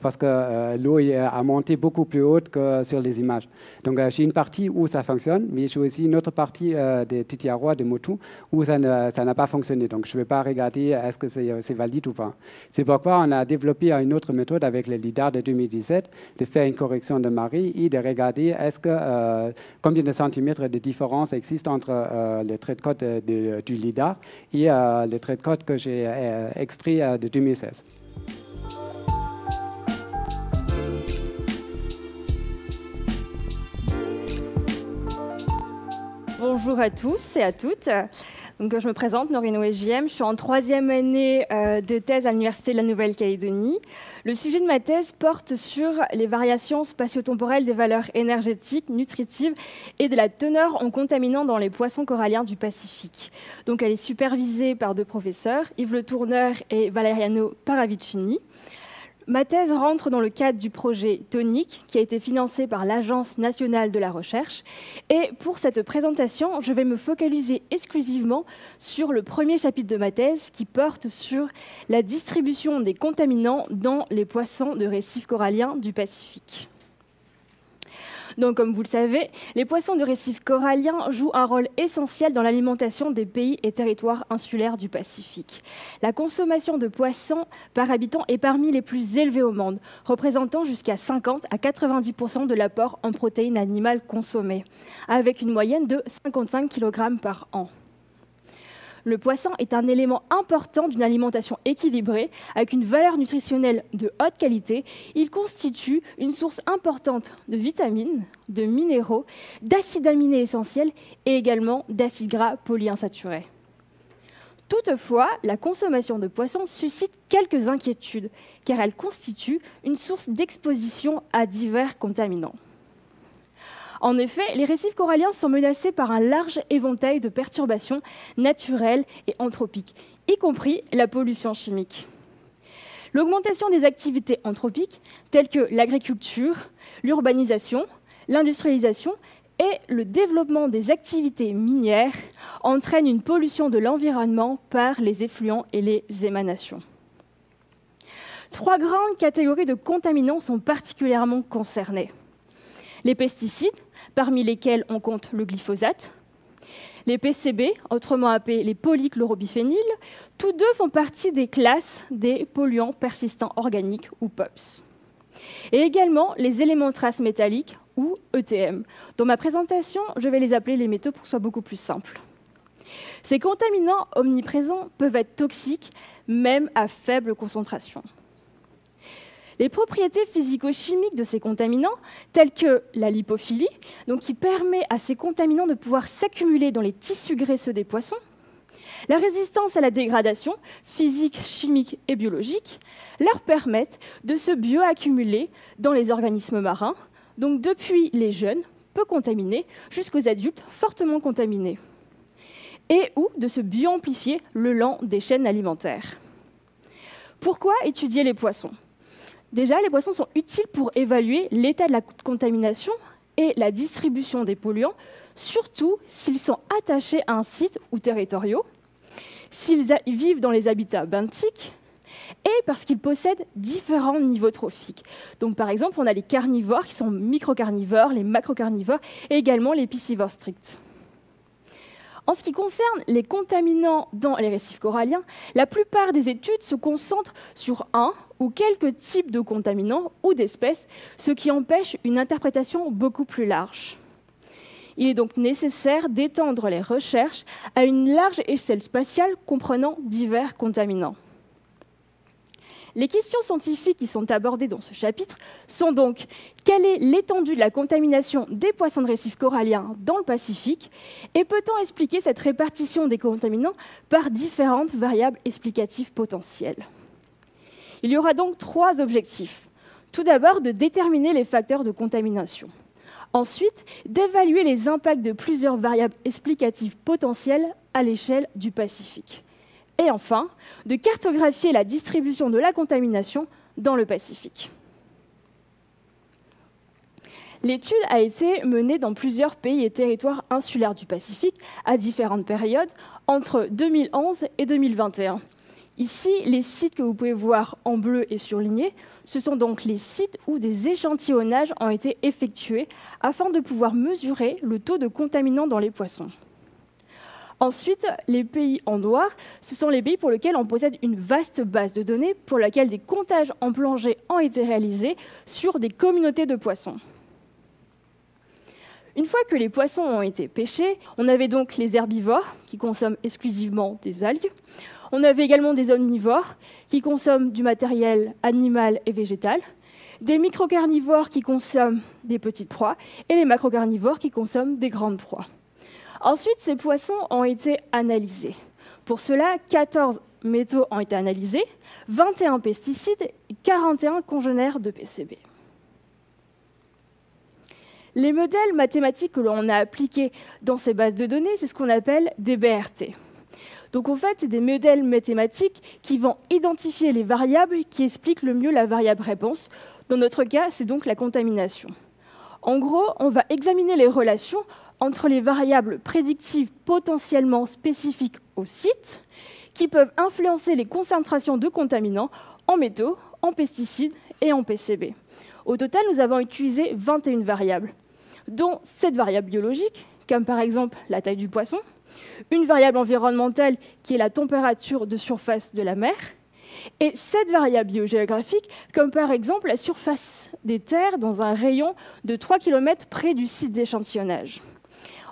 parce que l'eau a monté beaucoup plus haute que sur les images. Donc j'ai une partie où ça fonctionne, mais j'ai aussi une autre partie de Tetiaroa, de Motu, où ça n'a pas fonctionné. Donc je ne vais pas regarder est-ce que c'est valide ou pas. C'est pourquoi on a développé une autre méthode avec le LIDAR de 2017, de faire une correction de marée et de regarder est-ce que combien de centimètres de différence existe entre les traits de code du LIDAR et les traits de code que j'ai extraits de 2016. Bonjour à tous et à toutes. Donc, je me présente, Norine Ouegiem. Je suis en 3e année de thèse à l'Université de la Nouvelle-Calédonie. Le sujet de ma thèse porte sur les variations spatio-temporelles des valeurs énergétiques, nutritives et de la teneur en contaminants dans les poissons coralliens du Pacifique. Donc, elle est supervisée par 2 professeurs, Yves Le Tourneur et Valeriano Paravicini. Ma thèse rentre dans le cadre du projet TONIC, qui a été financé par l'Agence nationale de la recherche. Et pour cette présentation, je vais me focaliser exclusivement sur le premier chapitre de ma thèse, qui porte sur la distribution des contaminants dans les poissons de récifs coralliens du Pacifique. Donc, comme vous le savez, les poissons de récifs coralliens jouent un rôle essentiel dans l'alimentation des pays et territoires insulaires du Pacifique. La consommation de poissons par habitant est parmi les plus élevées au monde, représentant jusqu'à 50 à 90% de l'apport en protéines animales consommées, avec une moyenne de 55 kg par an. Le poisson est un élément important d'une alimentation équilibrée, avec une valeur nutritionnelle de haute qualité. Il constitue une source importante de vitamines, de minéraux, d'acides aminés essentiels et également d'acides gras polyinsaturés. Toutefois, la consommation de poissons suscite quelques inquiétudes, car elle constitue une source d'exposition à divers contaminants. En effet, les récifs coralliens sont menacés par un large éventail de perturbations naturelles et anthropiques, y compris la pollution chimique. L'augmentation des activités anthropiques, telles que l'agriculture, l'urbanisation, l'industrialisation et le développement des activités minières, entraîne une pollution de l'environnement par les effluents et les émanations. 3 grandes catégories de contaminants sont particulièrement concernées. Les pesticides, parmi lesquels on compte le glyphosate, les PCB, autrement appelés les polychlorophéniles, tous deux font partie des classes des polluants persistants organiques ou POPs. Et également les éléments traces métalliques ou ETM. Dans ma présentation, je vais les appeler les métaux pour que ce soit beaucoup plus simple. Ces contaminants omniprésents peuvent être toxiques, même à faible concentration. Les propriétés physico-chimiques de ces contaminants, telles que la lipophilie, donc qui permet à ces contaminants de pouvoir s'accumuler dans les tissus graisseux des poissons, la résistance à la dégradation physique, chimique et biologique, leur permettent de se bioaccumuler dans les organismes marins, donc depuis les jeunes, peu contaminés, jusqu'aux adultes fortement contaminés, et ou de se bioamplifier le long des chaînes alimentaires. Pourquoi étudier les poissons ? Déjà, les poissons sont utiles pour évaluer l'état de la contamination et la distribution des polluants, surtout s'ils sont attachés à un site ou territoriaux, s'ils vivent dans les habitats benthiques et parce qu'ils possèdent différents niveaux trophiques. Donc, par exemple, on a les carnivores qui sont microcarnivores, les macrocarnivores et également les piscivores stricts. En ce qui concerne les contaminants dans les récifs coralliens, la plupart des études se concentrent sur un ou quelques types de contaminants ou d'espèces, ce qui empêche une interprétation beaucoup plus large. Il est donc nécessaire d'étendre les recherches à une large échelle spatiale comprenant divers contaminants. Les questions scientifiques qui sont abordées dans ce chapitre sont donc quelle est l'étendue de la contamination des poissons de récifs coralliens dans le Pacifique et peut-on expliquer cette répartition des contaminants par différentes variables explicatives potentielles. Il y aura donc 3 objectifs. Tout d'abord, de déterminer les facteurs de contamination. Ensuite, d'évaluer les impacts de plusieurs variables explicatives potentielles à l'échelle du Pacifique. Et enfin, de cartographier la distribution de la contamination dans le Pacifique. L'étude a été menée dans plusieurs pays et territoires insulaires du Pacifique à différentes périodes, entre 2011 et 2021. Ici, les sites que vous pouvez voir en bleu et surlignés, ce sont donc les sites où des échantillonnages ont été effectués afin de pouvoir mesurer le taux de contaminants dans les poissons. Ensuite, les pays en noir, ce sont les pays pour lesquels on possède une vaste base de données pour laquelle des comptages en plongée ont été réalisés sur des communautés de poissons. Une fois que les poissons ont été pêchés, on avait donc les herbivores qui consomment exclusivement des algues. On avait également des omnivores qui consomment du matériel animal et végétal, des microcarnivores qui consomment des petites proies et les macrocarnivores qui consomment des grandes proies. Ensuite, ces poissons ont été analysés. Pour cela, 14 métaux ont été analysés, 21 pesticides et 41 congénères de PCB. Les modèles mathématiques que l'on a appliqués dans ces bases de données, c'est ce qu'on appelle des BRT. Donc en fait, c'est des modèles mathématiques qui vont identifier les variables qui expliquent le mieux la variable réponse. Dans notre cas, c'est donc la contamination. En gros, on va examiner les relations entre les variables prédictives potentiellement spécifiques au site, qui peuvent influencer les concentrations de contaminants en métaux, en pesticides et en PCB. Au total, nous avons utilisé 21 variables, dont 7 variables biologiques, comme par exemple la taille du poisson, une variable environnementale qui est la température de surface de la mer, et 7 variables biogéographiques, comme par exemple la surface des terres dans un rayon de 3 km près du site d'échantillonnage.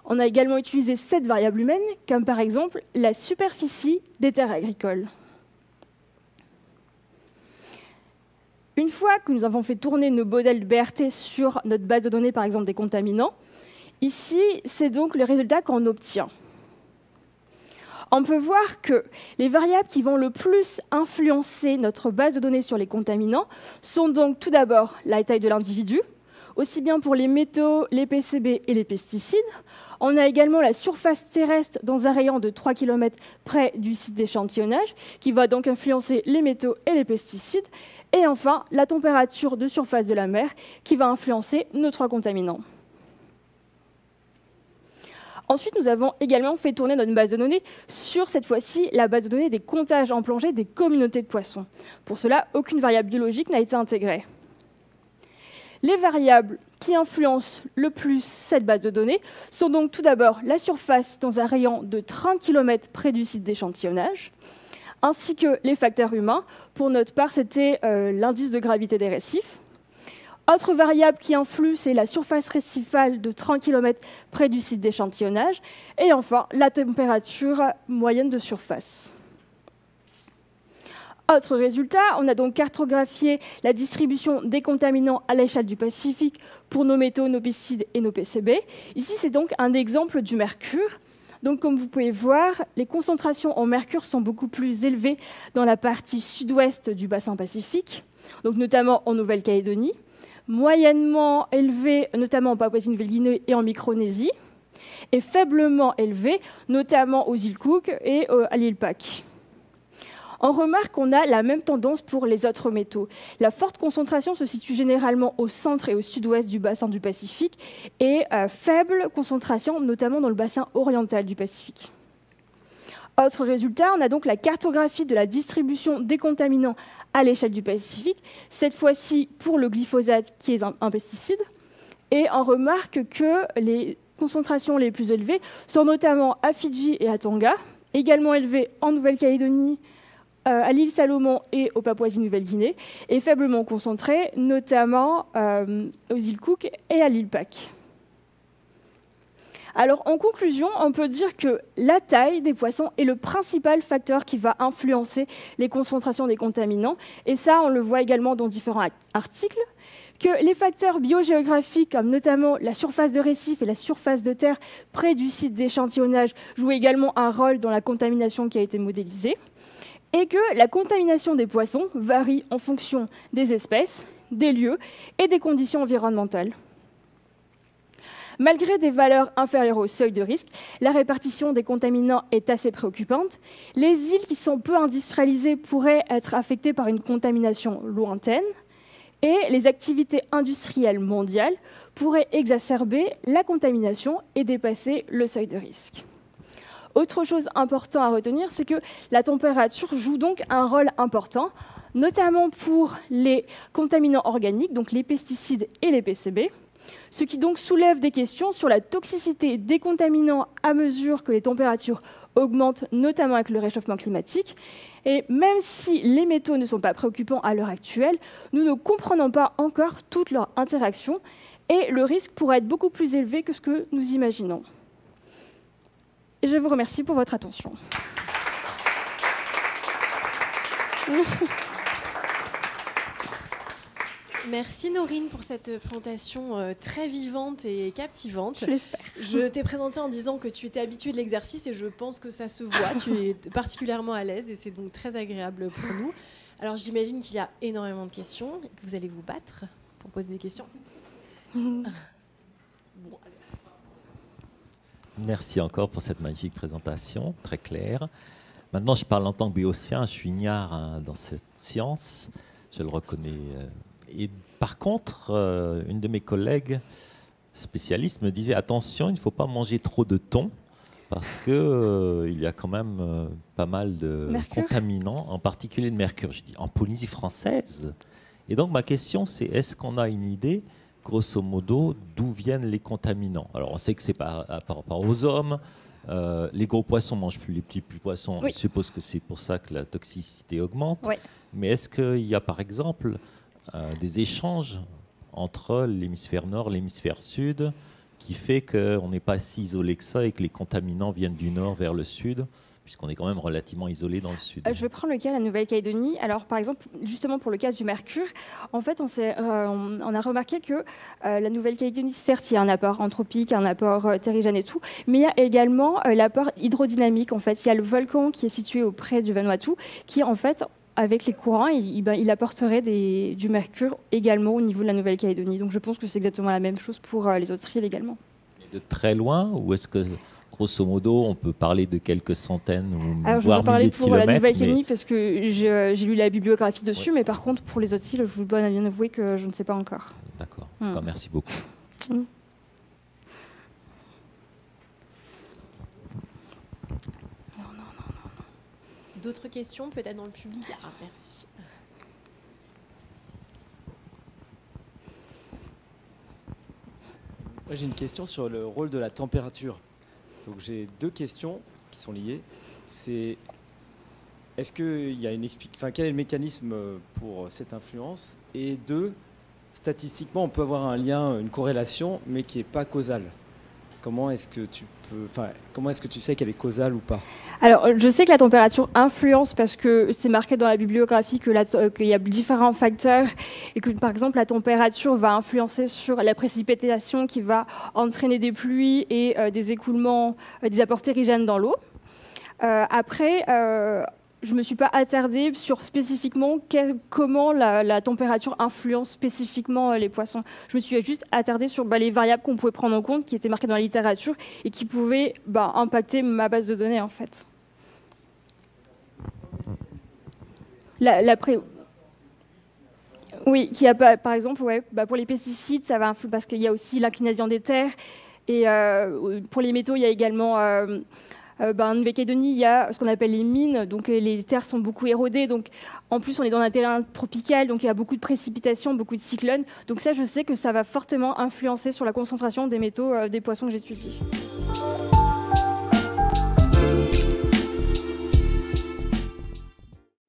On a également utilisé 7 variables humaines, comme par exemple la superficie des terres agricoles. Une fois que nous avons fait tourner nos modèles de BRT sur notre base de données, par exemple des contaminants, ici, c'est donc le résultat qu'on obtient. on peut voir que les variables qui vont le plus influencer notre base de données sur les contaminants sont donc tout d'abord la taille de l'individu, aussi bien pour les métaux, les PCB et les pesticides. On a également la surface terrestre dans un rayon de 3 km près du site d'échantillonnage, qui va donc influencer les métaux et les pesticides. Et enfin, la température de surface de la mer, qui va influencer nos 3 contaminants. Ensuite, nous avons également fait tourner notre base de données sur, cette fois-ci, la base de données des comptages en plongée des communautés de poissons. Pour cela, aucune variable biologique n'a été intégrée. Les variables qui influencent le plus cette base de données sont donc tout d'abord la surface dans un rayon de 30 km près du site d'échantillonnage, ainsi que les facteurs humains. Pour notre part, c'était l'indice de gravité des récifs. Autre variable qui influe, c'est la surface récifale de 30 km près du site d'échantillonnage. Et enfin, la température moyenne de surface. Autre résultat, on a donc cartographié la distribution des contaminants à l'échelle du Pacifique pour nos métaux, nos pesticides et nos PCB. Ici, c'est donc un exemple du mercure. Donc, comme vous pouvez voir, les concentrations en mercure sont beaucoup plus élevées dans la partie sud-ouest du bassin Pacifique, donc notamment en Nouvelle-Calédonie, moyennement élevées notamment en Papouasie-Nouvelle-Guinée et en Micronésie, et faiblement élevées notamment aux îles Cook et à l'île Pâques. On remarque qu'on a la même tendance pour les autres métaux. La forte concentration se situe généralement au centre et au sud-ouest du bassin du Pacifique et faible concentration notamment dans le bassin oriental du Pacifique. Autre résultat, on a donc la cartographie de la distribution des contaminants à l'échelle du Pacifique, cette fois-ci pour le glyphosate qui est un pesticide. Et on remarque que les concentrations les plus élevées sont notamment à Fidji et à Tonga, également élevées en Nouvelle-Calédonie, à l'île Salomon et au Papouasie-Nouvelle-Guinée, et faiblement concentrées, notamment aux îles Cook et à l'île Pâques. Alors, en conclusion, on peut dire que la taille des poissons est le principal facteur qui va influencer les concentrations des contaminants, et ça, on le voit également dans différents articles, que les facteurs biogéographiques, comme notamment la surface de récif et la surface de terre près du site d'échantillonnage, jouent également un rôle dans la contamination qui a été modélisée, et que la contamination des poissons varie en fonction des espèces, des lieux et des conditions environnementales. Malgré des valeurs inférieures au seuil de risque, la répartition des contaminants est assez préoccupante. Les îles qui sont peu industrialisées pourraient être affectées par une contamination lointaine, et les activités industrielles mondiales pourraient exacerber la contamination et dépasser le seuil de risque. Autre chose importante à retenir, c'est que la température joue donc un rôle important, notamment pour les contaminants organiques, donc les pesticides et les PCB, ce qui donc soulève des questions sur la toxicité des contaminants à mesure que les températures augmentent, notamment avec le réchauffement climatique. Et même si les métaux ne sont pas préoccupants à l'heure actuelle, nous ne comprenons pas encore toutes leurs interactions et le risque pourrait être beaucoup plus élevé que ce que nous imaginons. Et je vous remercie pour votre attention. Merci Norine pour cette présentation très vivante et captivante. Je l'espère. Je t'ai présenté en disant que tu étais habituée de l'exercice et je pense que ça se voit. Tu es particulièrement à l'aise et c'est donc très agréable pour nous. Alors j'imagine qu'il y a énormément de questions et que vous allez vous battre pour poser des questions. Bon, merci encore pour cette magnifique présentation, très claire. Maintenant, je parle en tant que béotien, je suis ignare dans cette science, je le reconnais. Et par contre, une de mes collègues spécialistes me disait attention, il ne faut pas manger trop de thon parce qu'il y a quand même pas mal de contaminants, en particulier de mercure. Je dis en Polynésie française. Et donc ma question c'est est-ce qu'on a une idée grosso modo d'où viennent les contaminants? Alors on sait que c'est par rapport aux hommes. Les gros poissons mangent plus les petits poissons. Oui. Je suppose que c'est pour ça que la toxicité augmente. Oui. Mais est-ce qu'il y a par exemple des échanges entre l'hémisphère nord et l'hémisphère sud qui fait qu'on n'est pas si isolé que ça et que les contaminants viennent du nord vers le sud? puisqu'on est quand même relativement isolé dans le sud. Je vais prendre le cas de la Nouvelle-Calédonie. Alors, par exemple, justement pour le cas du mercure, en fait, on a remarqué que la Nouvelle-Calédonie, certes, il y a un apport anthropique, un apport terrigène et tout, mais il y a également l'apport hydrodynamique. En fait, il y a le volcan qui est situé auprès du Vanuatu, qui, en fait, avec les courants, il apporterait du mercure également au niveau de la Nouvelle-Calédonie. Donc, je pense que c'est exactement la même chose pour les autres îles également. De très loin, ou est-ce que, grosso modo, on peut parler de quelques centaines ou Alors, voire je peux parler milliers de pour kilomètres, la Nouvelle-Calédonie mais... parce que j'ai lu la bibliographie dessus, mais par contre, pour les autres îles, je vous dois bien avouer que je ne sais pas encore. D'accord. En tout cas, merci beaucoup. D'autres questions, peut-être dans le public? Ah, merci. Moi, j'ai une question sur le rôle de la température. Donc, j'ai deux questions qui sont liées. C'est est-ce qu'il y a quel est le mécanisme pour cette influence? Et deux, statistiquement, on peut avoir un lien, une corrélation, mais qui n'est pas causale. Comment est-ce que tu sais qu'elle est causale ou pas? Alors, je sais que la température influence parce que c'est marqué dans la bibliographie qu'il y a différents facteurs et que, par exemple, la température va influencer sur la précipitation qui va entraîner des pluies et des écoulements, des apports terrigènes dans l'eau. Après, je ne me suis pas attardée sur spécifiquement comment la température influence spécifiquement les poissons. Je me suis juste attardée sur les variables qu'on pouvait prendre en compte, qui étaient marquées dans la littérature et qui pouvaient impacter ma base de données, en fait. Oui, par exemple, pour les pesticides, ça va influer parce qu'il y a aussi l'inclination des terres. Et pour les métaux, il y a également... en Nouvelle-Calédonie, il y a ce qu'on appelle les mines, donc les terres sont beaucoup érodées. Donc, en plus, on est dans un terrain tropical, donc il y a beaucoup de précipitations, beaucoup de cyclones. Donc ça, je sais que ça va fortement influencer sur la concentration des métaux des poissons que j'étudie.